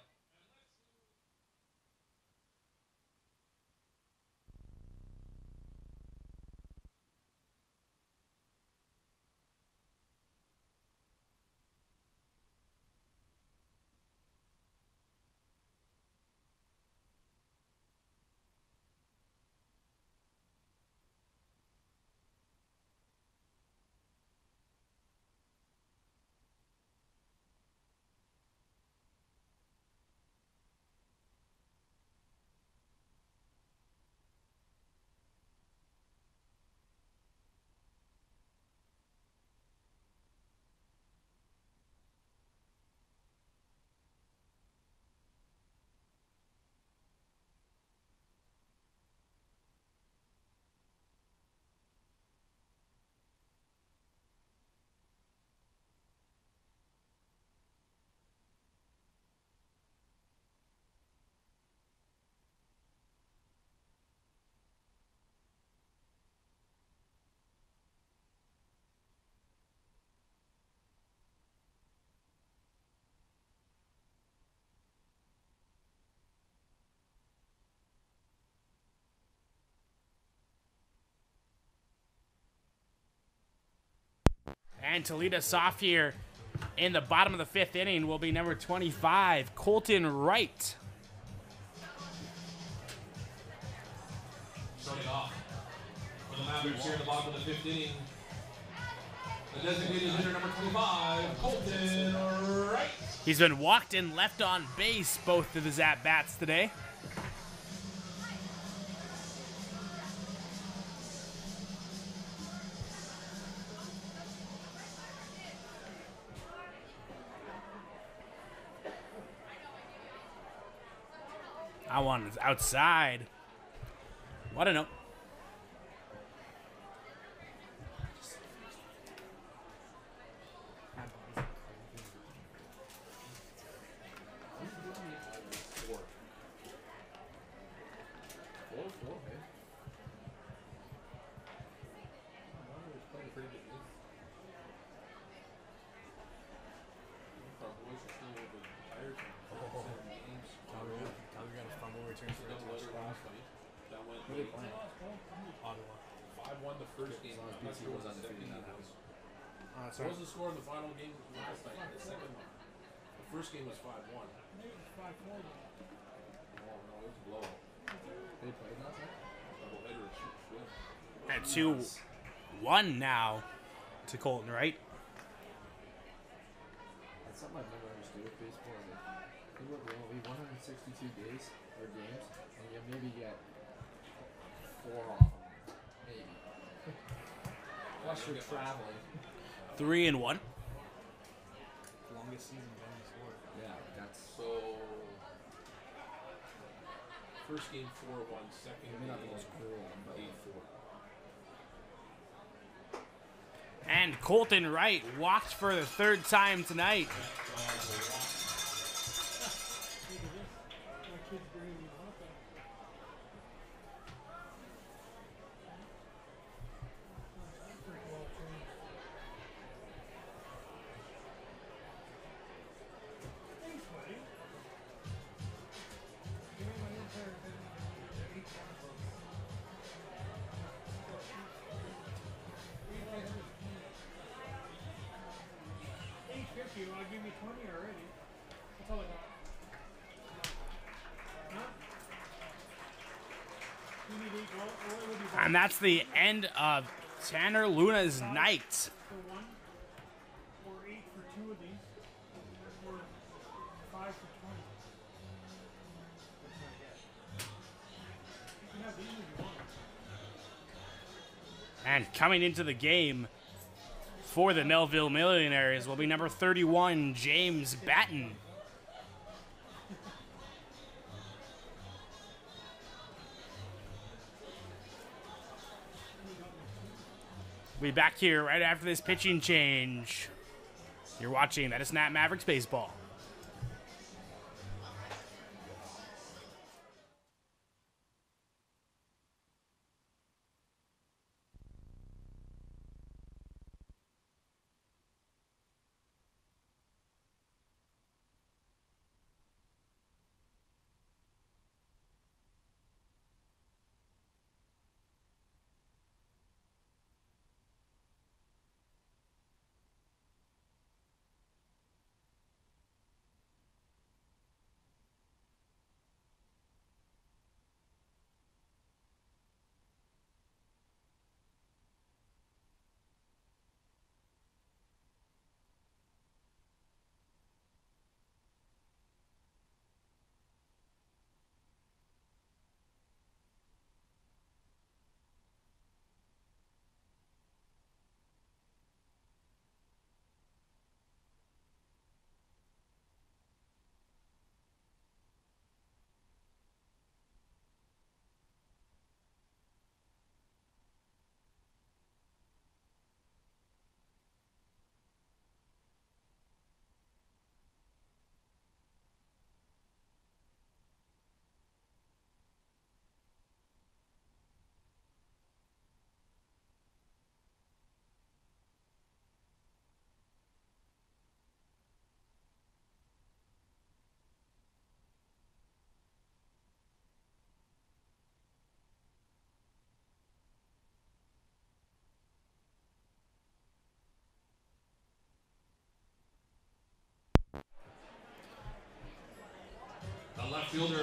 [SPEAKER 1] And to lead us off here in the bottom of the fifth inning will be number 25, Colton Wright.
[SPEAKER 3] Starting off for the Mavericks here in the bottom of the fifth inning. The designated hitter, number 25, Colton Wright.
[SPEAKER 1] He's been walked and left on base both of his at-bats today. That one is outside. What a note.
[SPEAKER 3] What was the score in the final game last night? The second one. The first game was 5-1.
[SPEAKER 4] Maybe it was 5-4.
[SPEAKER 3] Oh, no, it was a blowout.
[SPEAKER 2] They played last night?
[SPEAKER 3] Double header. Shit.
[SPEAKER 1] And 2-1 now to Colton Wright.
[SPEAKER 2] That's something I've never understood with baseball. Is like, you look, well, we 162 days or games, and you maybe get 4 off of them. Maybe. Plus you're traveling.
[SPEAKER 1] 3-1.
[SPEAKER 5] Longest season of any sport.
[SPEAKER 2] Yeah, that's
[SPEAKER 3] So, first game 4-1, second
[SPEAKER 2] maybe not the most
[SPEAKER 3] game
[SPEAKER 2] cruel one, but
[SPEAKER 3] 8-4.
[SPEAKER 1] And Colton Wright walked for the third time tonight.
[SPEAKER 4] Look at this. My kid's bringing me up. 20 already. That's all I got. Huh? You need 8 gold? Or what would you buy?
[SPEAKER 1] And that's the end of Tanner Luna's night.
[SPEAKER 4] For 1, or 8 for 2 of these, or 5 for 20. You can have these if you want.
[SPEAKER 1] And coming into the game for the Melville Millionaires will be number 31, James Batten. We'll be back here right after this pitching change. You're watching That Is Not Mavericks Baseball.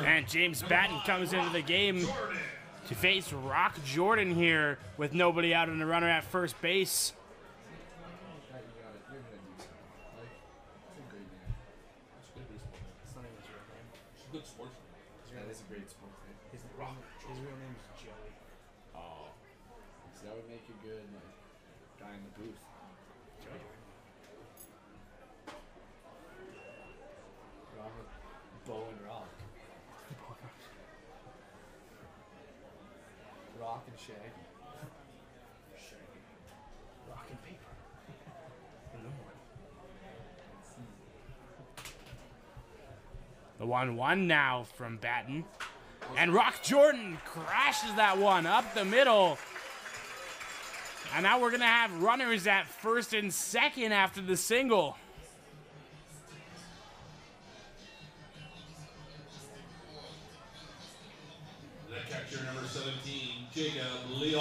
[SPEAKER 1] And James Batten comes into the game to face Rock Jordan here with nobody out and a runner at first base.
[SPEAKER 2] You got it. You're gonna do something. Like, it's a great name.
[SPEAKER 3] It's a good baseball name.
[SPEAKER 5] It's not even his real name.
[SPEAKER 3] It's a good sports name.
[SPEAKER 2] That is a great sports name.
[SPEAKER 5] His real name is Joey.
[SPEAKER 3] Oh.
[SPEAKER 2] So that would make you good, like, guy in the booth. Bo and Rock. Rock and Shaggy.
[SPEAKER 5] Rock and paper.
[SPEAKER 1] The 1-1 now from Batten. And Rock Jordan crashes that one up the middle. And now we're going to have runners at first and second after the single.
[SPEAKER 3] The catcher, number 17, Jacob Leal.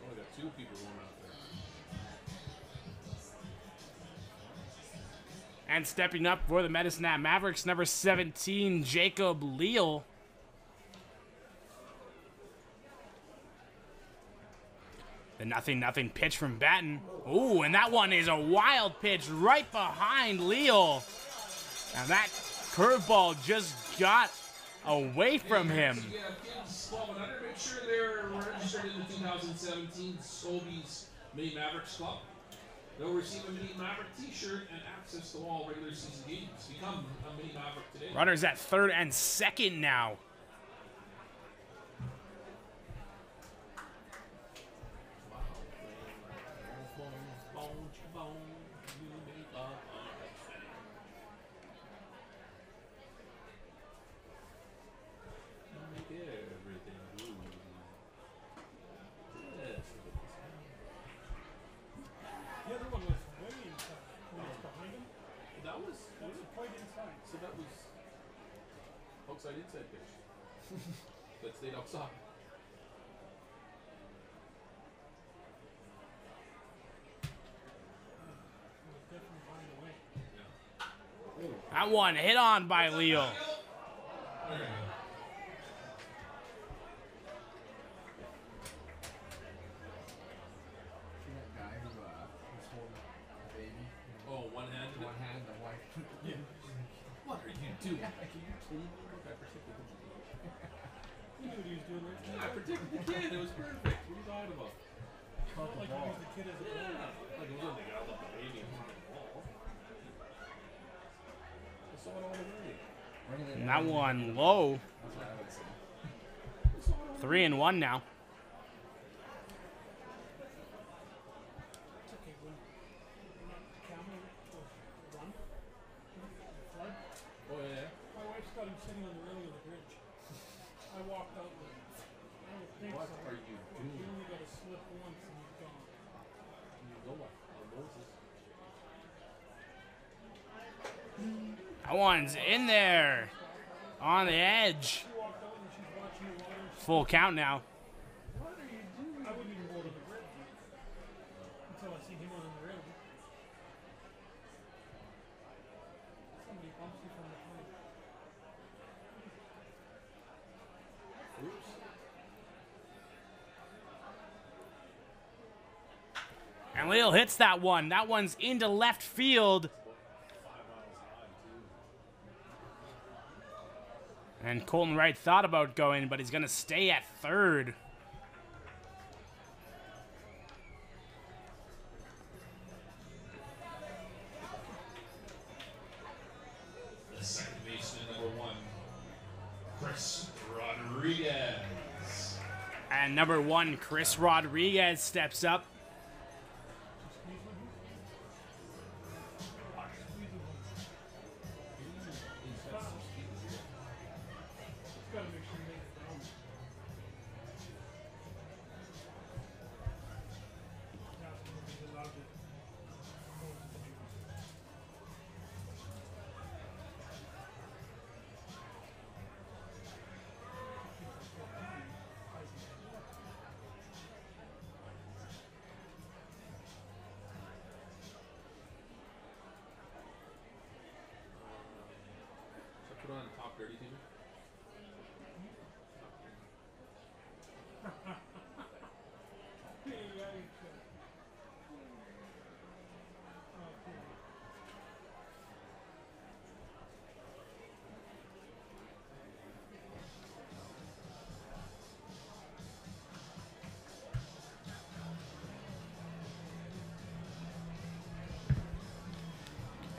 [SPEAKER 3] Only got 2 people going out there.
[SPEAKER 1] And stepping up for the Medicine Hat Mavericks, number 17, Jacob Leal. The 0-0 pitch from Batten. Ooh, and that one is a wild pitch right behind Leal. And that curveball just got away from him.
[SPEAKER 3] Yeah, kids 12 and under, make sure they're registered in the 2017 Sobeys Mini Mavericks Club. They'll receive a Mini Maverick t-shirt and access to all regular season games. Become a Mini Maverick today.
[SPEAKER 1] Runners at third and second now.
[SPEAKER 4] The other one was way That's quite inside.
[SPEAKER 3] So that was outside inside pitch. That stayed outside.
[SPEAKER 4] We'll definitely find a way.
[SPEAKER 1] That one hit on by Leo.
[SPEAKER 3] There you go.
[SPEAKER 2] See that guy who's holding a baby?
[SPEAKER 3] Oh, one-handed.
[SPEAKER 2] One hand, the wife.
[SPEAKER 3] Yeah. What are you doing? Are you kidding me? Look, I protected the kid.
[SPEAKER 4] You knew what he was doing right
[SPEAKER 3] I protected the kid. It was perfect. What are you talking about?
[SPEAKER 2] Caught the
[SPEAKER 4] Like he
[SPEAKER 2] ball.
[SPEAKER 4] used the kid as a
[SPEAKER 3] Yeah.
[SPEAKER 4] ball.
[SPEAKER 3] Like it wasn't the guy left the baby and hit the ball. I saw it all the way.
[SPEAKER 1] And that one low.
[SPEAKER 2] That's what I would say.
[SPEAKER 1] 3-1 now.
[SPEAKER 4] It's okay when camel was run, the flood.
[SPEAKER 3] Oh, yeah.
[SPEAKER 4] My wife's got him sitting on the railing of the bridge. I walked out with him. I don't think
[SPEAKER 3] What
[SPEAKER 4] so.
[SPEAKER 3] are you
[SPEAKER 4] He
[SPEAKER 3] doing?
[SPEAKER 4] only got a slip once and he's gone.
[SPEAKER 3] You know what? Moses.
[SPEAKER 1] That one's in there. On the edge.
[SPEAKER 4] She walked out and she's watching the water.
[SPEAKER 1] Full count now.
[SPEAKER 4] What are you doing? I wouldn't even go to the bridge until I see him on the railing. Somebody bumps you from behind.
[SPEAKER 3] Oops.
[SPEAKER 1] And Leo hits that one. That one's into left field.
[SPEAKER 3] 5 miles high, too.
[SPEAKER 1] And Colton Wright thought about going, but he's going to stay at third.
[SPEAKER 3] The second baseman, number 1, Chris Rodriguez.
[SPEAKER 1] And number 1, Chris Rodriguez steps up.
[SPEAKER 4] Gotta make sure you make it down. Yeah, he's allowed to.
[SPEAKER 3] Should I put on Talk Dirty to me?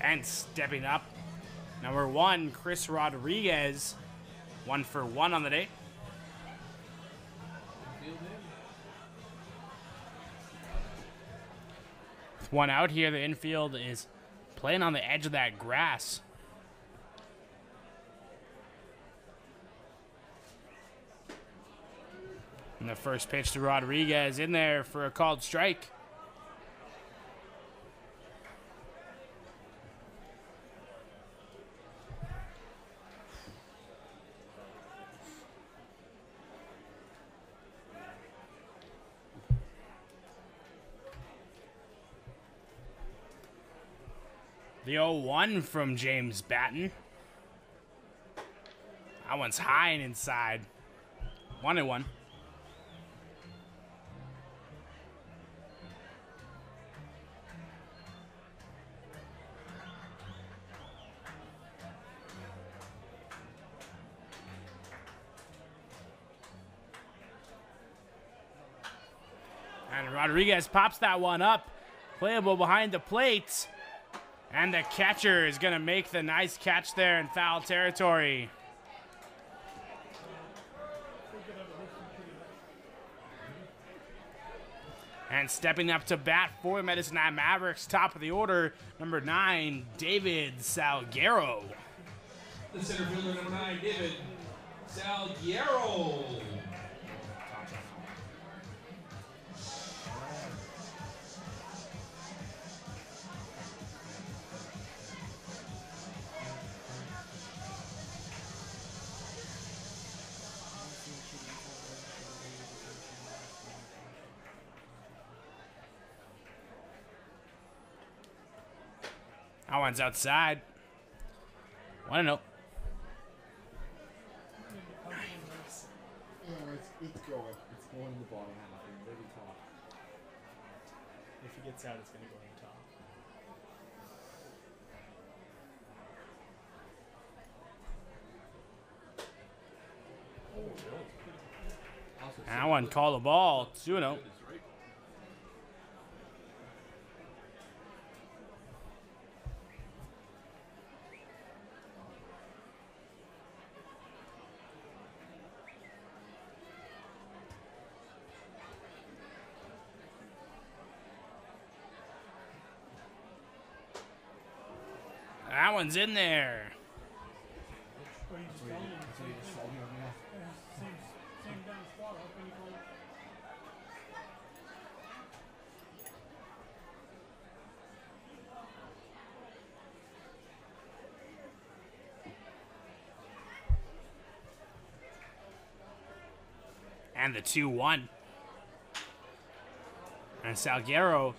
[SPEAKER 1] And stepping up, number 1, Chris Rodriguez. 1 for 1 on the day.
[SPEAKER 3] Field in.
[SPEAKER 1] With 1 out here, the infield is playing on the edge of that grass. And the first pitch to Rodriguez in there for a called strike. The 0-1 from James Batten. That one's high and inside. 1-1. And Rodriguez pops that one up. Playable behind the plate. And the catcher is going to make the nice catch there in foul territory. And stepping up to bat for Medicine Hat Mavericks, top of the order, number 9, David Salguero.
[SPEAKER 3] The center fielder, number 9, David Salguero.
[SPEAKER 1] That one's outside. 1-0.
[SPEAKER 6] Yeah, it's going. It's going in the bottom half and maybe top.
[SPEAKER 5] If he gets out, it's going to go in the top.
[SPEAKER 1] That one called the ball. 2-0. That one's in there.
[SPEAKER 4] Or you just tell him.
[SPEAKER 6] So you just saw me on that.
[SPEAKER 4] Same down spot. How can you call it?
[SPEAKER 1] And the 2-1. And Salguero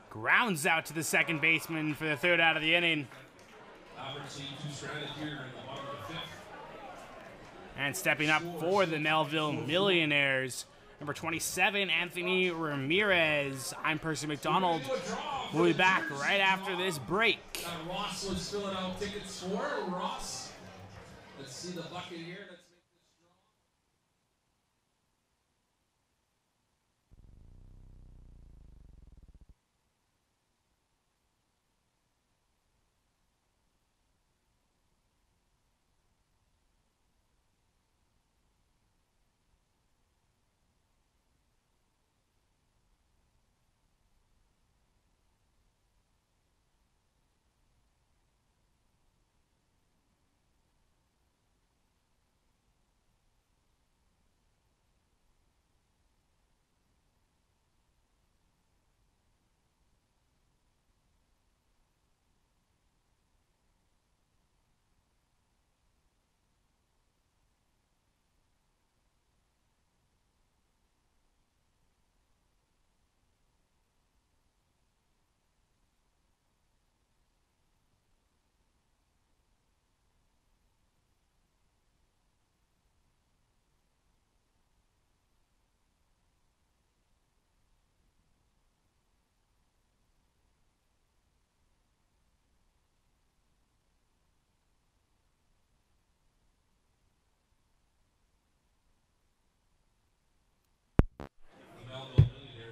[SPEAKER 1] grounds out to the second baseman for the third out of the inning.
[SPEAKER 3] Mavericks lead 2 stranded here in the bottom of the 5th.
[SPEAKER 1] And stepping up for the Melville Millionaires, number 27, Anthony Ramirez. I'm Percy McDonald. We'll be back right after this break.
[SPEAKER 3] Ross was filling out tickets for Ross. Let's see the bucket here.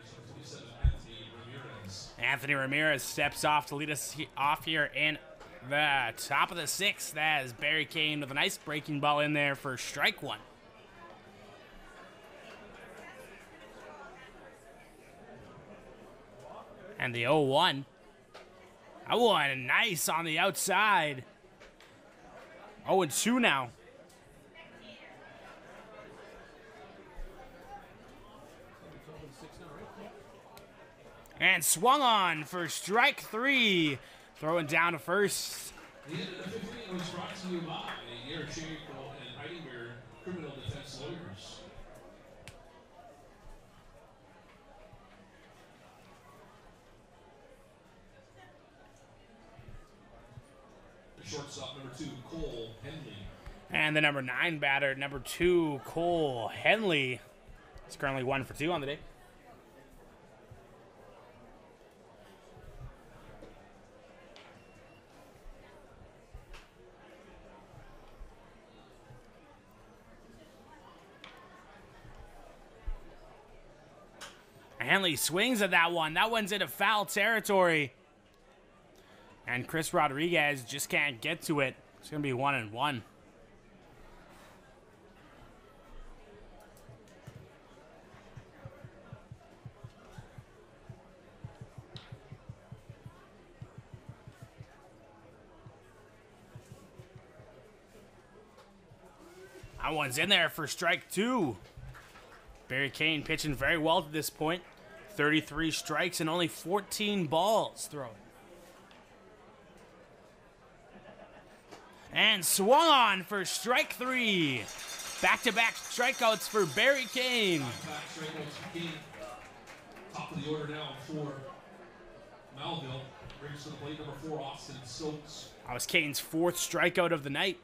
[SPEAKER 3] Let's make this draw.
[SPEAKER 1] Anthony Ramirez steps off to lead us off here in the top of the 6th as Barry Kane with a nice breaking ball in there for strike 1. And the 0-1. That one nice on the outside. 0-2 now. And swung on for strike 3. Throwing down to first.
[SPEAKER 3] The end of the 15 was brought to you by Eric Schaefer and Heidinger Criminal Defense Lawyers. The shortstop, number 2, Cole Henley.
[SPEAKER 1] And the number 9 batter, number 2, Cole Henley. He's currently 1 for 2 on the day. Henley swings at that one. That one's into foul territory. And Chris Rodriguez just can't get to it. It's going to be 1-1. That one's in there for strike 2. Barry Kane pitching very well to this point. 33 strikes and only 14 balls thrown. And swung on for strike 3. Back-to-back strikeouts for Barry Kane.
[SPEAKER 3] Back-to-back strikeouts for Kane. Top of the order now for Melville. Brings to the plate number 4, Austin Stokes.
[SPEAKER 1] That was Kane's 4th strikeout of the night.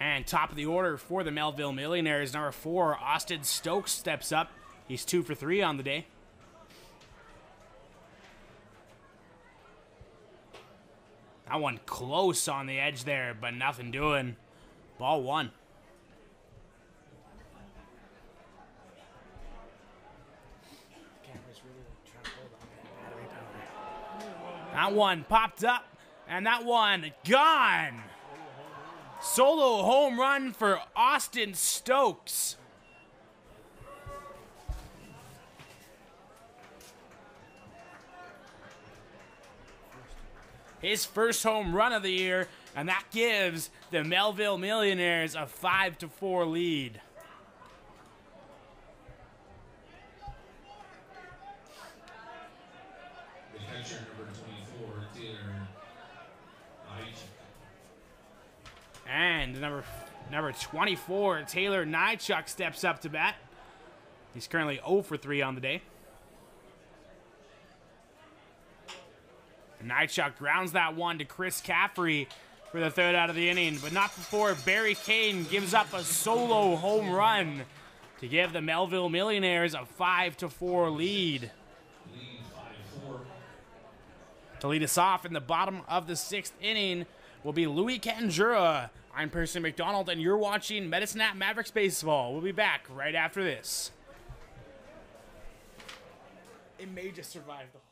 [SPEAKER 1] And top of the order for the Melville Millionaires, number 4, Austin Stokes steps up. He's 2 for 3 on the day. That one close on the edge there, but nothing doing. Ball 1.
[SPEAKER 5] Camera's really trying to hold on that battery power.
[SPEAKER 1] That one popped up, and that one gone. Solo home run for Austin Stokes. His first home run of the year, and that gives the Melville Millionaires a 5-4 lead.
[SPEAKER 3] The catcher, number 24, Taylor Nychuk.
[SPEAKER 1] And number 24, Taylor Nychuk steps up to bat. He's currently 0 for 3 on the day. Nychuk grounds that one to Chris Caffrey for the 3rd out of the inning, but not before Barry Kane gives up a solo home run to give the Melville Millionaires a 5-4 lead.
[SPEAKER 3] Lead 5-4.
[SPEAKER 1] To lead us off in the bottom of the 6th inning will be Louis Kanjura. I'm Percy McDonald, and you're watching Medicine Hat Mavericks Baseball. We'll be back right after this. It may just survive the whole.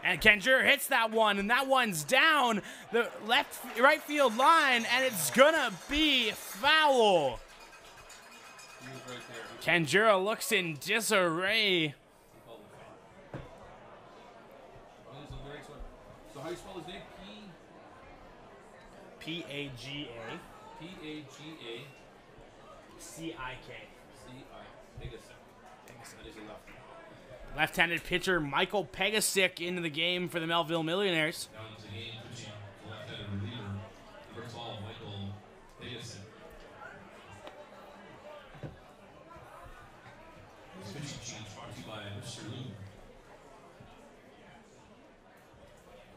[SPEAKER 1] And Kanjura hits that one, and that one's down the right field line, and it's gonna be foul.
[SPEAKER 3] He was right there.
[SPEAKER 1] Kanjura looks in disarray.
[SPEAKER 3] So how do you spell his name?
[SPEAKER 1] P-A-G-A.
[SPEAKER 3] P-A-G-A.
[SPEAKER 1] C-I-K.
[SPEAKER 3] C-I. Pegasus. That is a left.
[SPEAKER 1] Left-handed pitcher Michael Pegasic into the game for the Melville Millionaires.
[SPEAKER 3] Down to the game, pitching the left-handed reliever, number 12, Michael Pegasus. This pitching change brought to you by Mr. Lou.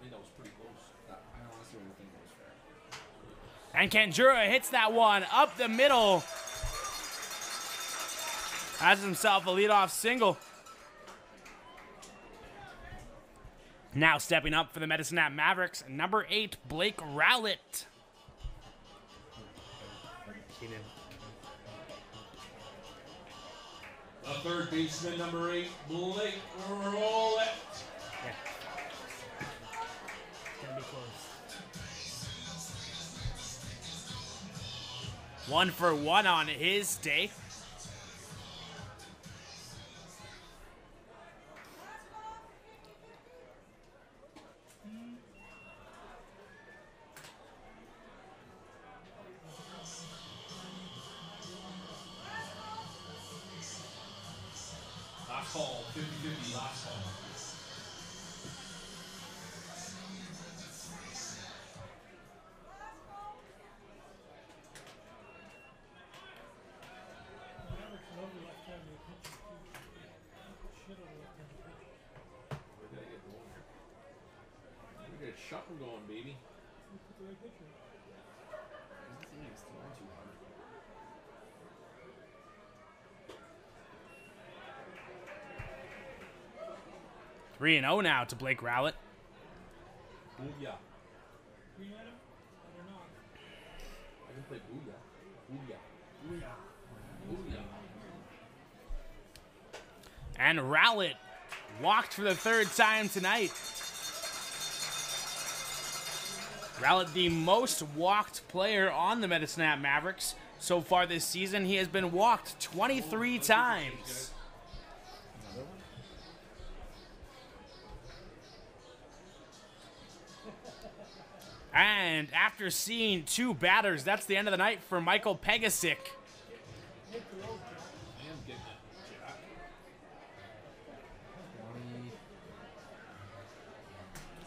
[SPEAKER 3] think that was pretty close.
[SPEAKER 2] I honestly would think it was fair.
[SPEAKER 1] And Kanjura hits that one up the middle. Has himself a leadoff single. Now stepping up for the Medicine Hat Mavericks, number 8, Blake Rowlett.
[SPEAKER 5] Keenan.
[SPEAKER 3] The third baseman, number 8, Blake Rowlett.
[SPEAKER 5] Yeah. It's gonna be close.
[SPEAKER 1] 1 for 1 on his day.
[SPEAKER 3] Last call, 50-50, last call.
[SPEAKER 4] Mavericks love the left-handed pitcher, too. Shit on the left-handed pitcher.
[SPEAKER 3] We gotta get going here. We got a shuffle going, baby.
[SPEAKER 4] Who put the right pitcher?
[SPEAKER 2] The thing is throwing too hard.
[SPEAKER 1] 3-0 now to Blake Rowlett.
[SPEAKER 3] Booyah.
[SPEAKER 4] Green item? I don't know.
[SPEAKER 3] I can play booyah. Booyah. Booyah.
[SPEAKER 1] And Rowlett walked for the 3rd time tonight. Rowlett, the most walked player on the Medicine Hat Mavericks. So far this season, he has been walked 23 times.
[SPEAKER 2] Another one?
[SPEAKER 1] And after seeing 2 batters, that's the end of the night for Michael Pegasic.
[SPEAKER 3] I am getting it, Jack.
[SPEAKER 2] 20.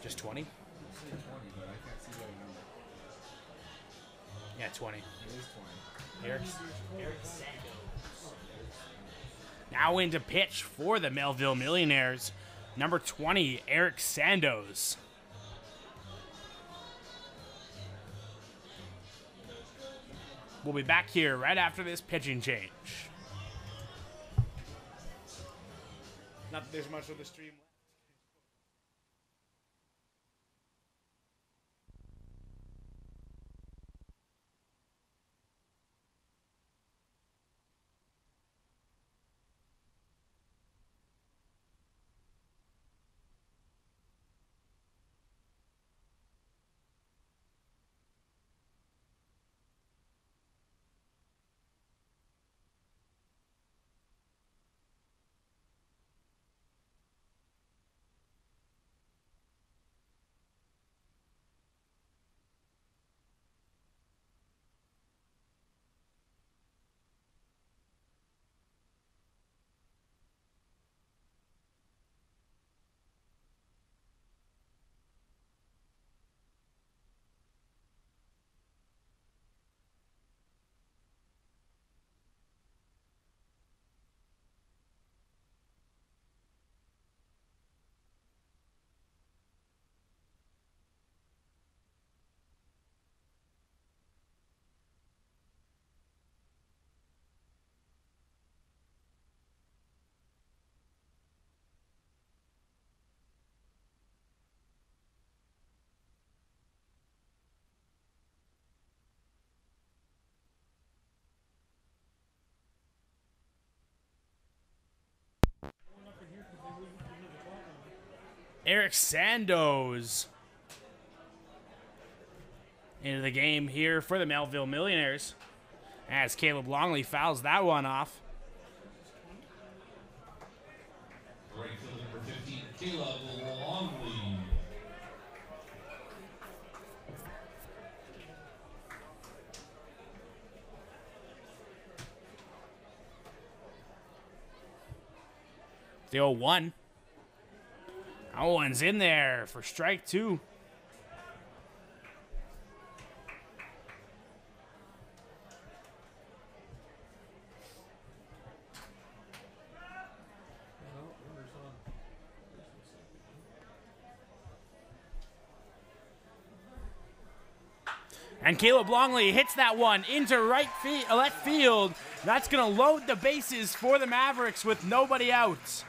[SPEAKER 1] Just 20?
[SPEAKER 2] I say 20, but I can't see what number.
[SPEAKER 1] Yeah, 20.
[SPEAKER 2] It is 20.
[SPEAKER 5] Eric Sandos.
[SPEAKER 1] Now in to pitch for the Melville Millionaires, number 20, Eric Sandos. We'll be back here right after this pitching change. Not that there's much of the stream left. Eric Sandos into the game here for the Melville Millionaires as Caleb Longley fouls that one off.
[SPEAKER 3] Right fielder number 15, Caleb Longley.
[SPEAKER 1] The 0-1. That one's in there for strike 2. And Caleb Longley hits that one into left field. That's going to load the bases for the Mavericks with nobody out.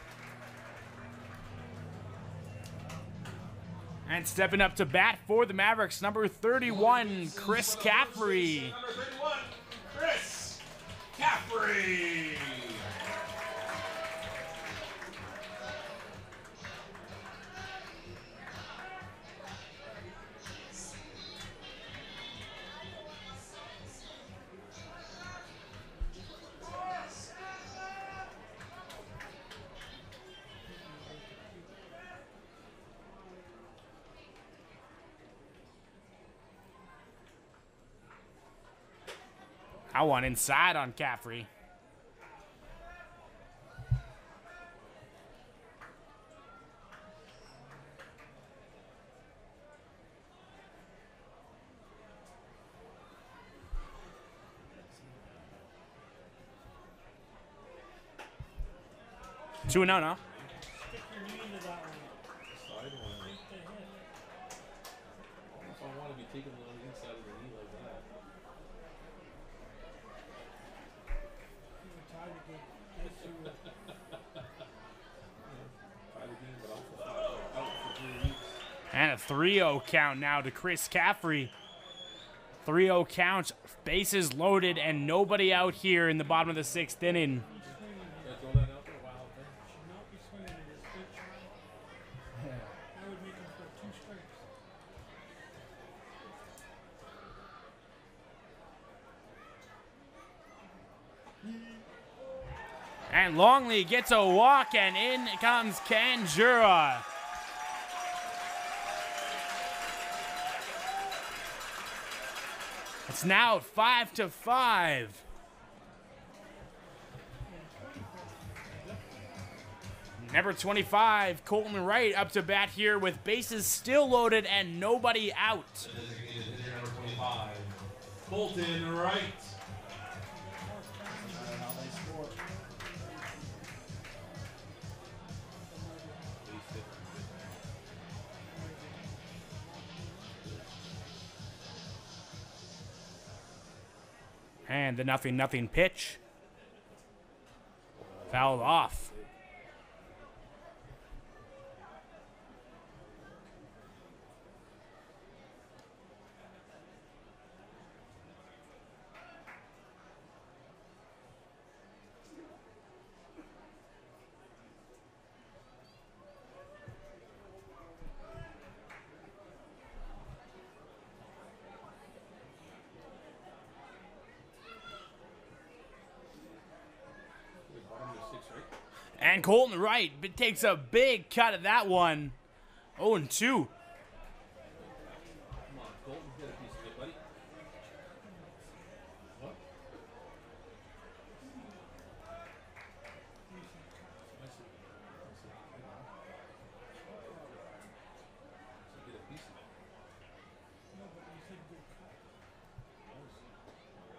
[SPEAKER 1] And stepping up to bat for the Mavericks, number 31, Chris Caffrey.
[SPEAKER 3] Number 31, Chris Caffrey.
[SPEAKER 1] I want inside on Caffrey. Two and no, no.
[SPEAKER 4] Stick your knee into that one.
[SPEAKER 3] Side one.
[SPEAKER 4] Take the hit.
[SPEAKER 3] I don't know if I want to be taking on the inside of the knee like that.
[SPEAKER 4] You were tied again. Yes, you were.
[SPEAKER 3] Try the game, but I'm out for 3 weeks.
[SPEAKER 1] And a 3-0 count now to Chris Caffrey. 3-0 count, bases loaded, and nobody out here in the bottom of the 6th inning.
[SPEAKER 3] Yeah, throw that out there a while.
[SPEAKER 4] Should not be swinging at his pitch. I would make him throw 2 strikes.
[SPEAKER 1] And Longley gets a walk, and in comes Kanjura. It's now 5-5. Number 25, Colton Wright, up to bat here with bases still loaded and nobody out.
[SPEAKER 3] Designated hitter number 25, Colton Wright.
[SPEAKER 2] How they score.
[SPEAKER 1] And the 0-0 pitch. Fouled off. And Colton Wright takes a big cut at that one. 0-2.
[SPEAKER 3] Come on, Colton, get a piece of it, buddy. What? Get a piece of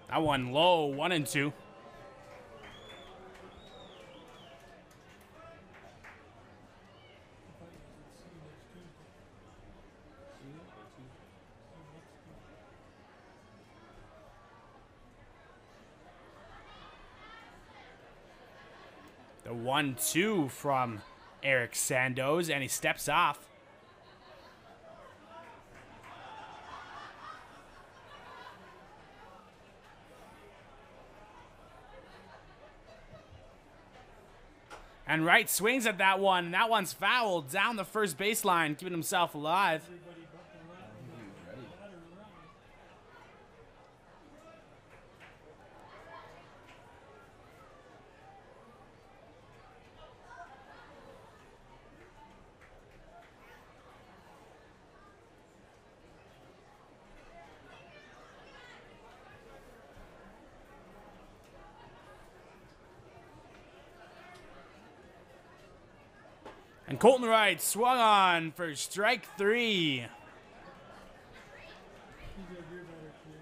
[SPEAKER 3] it.
[SPEAKER 1] That one low, 1-2. The 1-2 from Eric Sandoz, and he steps off. And Wright swings at that one, and that one's fouled down the first baseline, keeping himself alive.
[SPEAKER 4] Everybody but the ladder around.
[SPEAKER 1] And Colton Wright swung on for strike 3.
[SPEAKER 4] He's a beer better kid.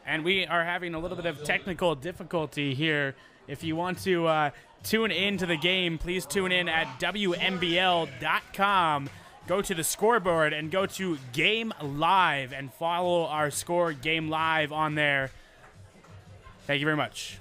[SPEAKER 1] And we are having a little bit of technical difficulty here If you want to tune in to the game, please tune in at WNBL.com. Go to the scoreboard and go to Game Live and follow our score Game Live on there. Thank you very much.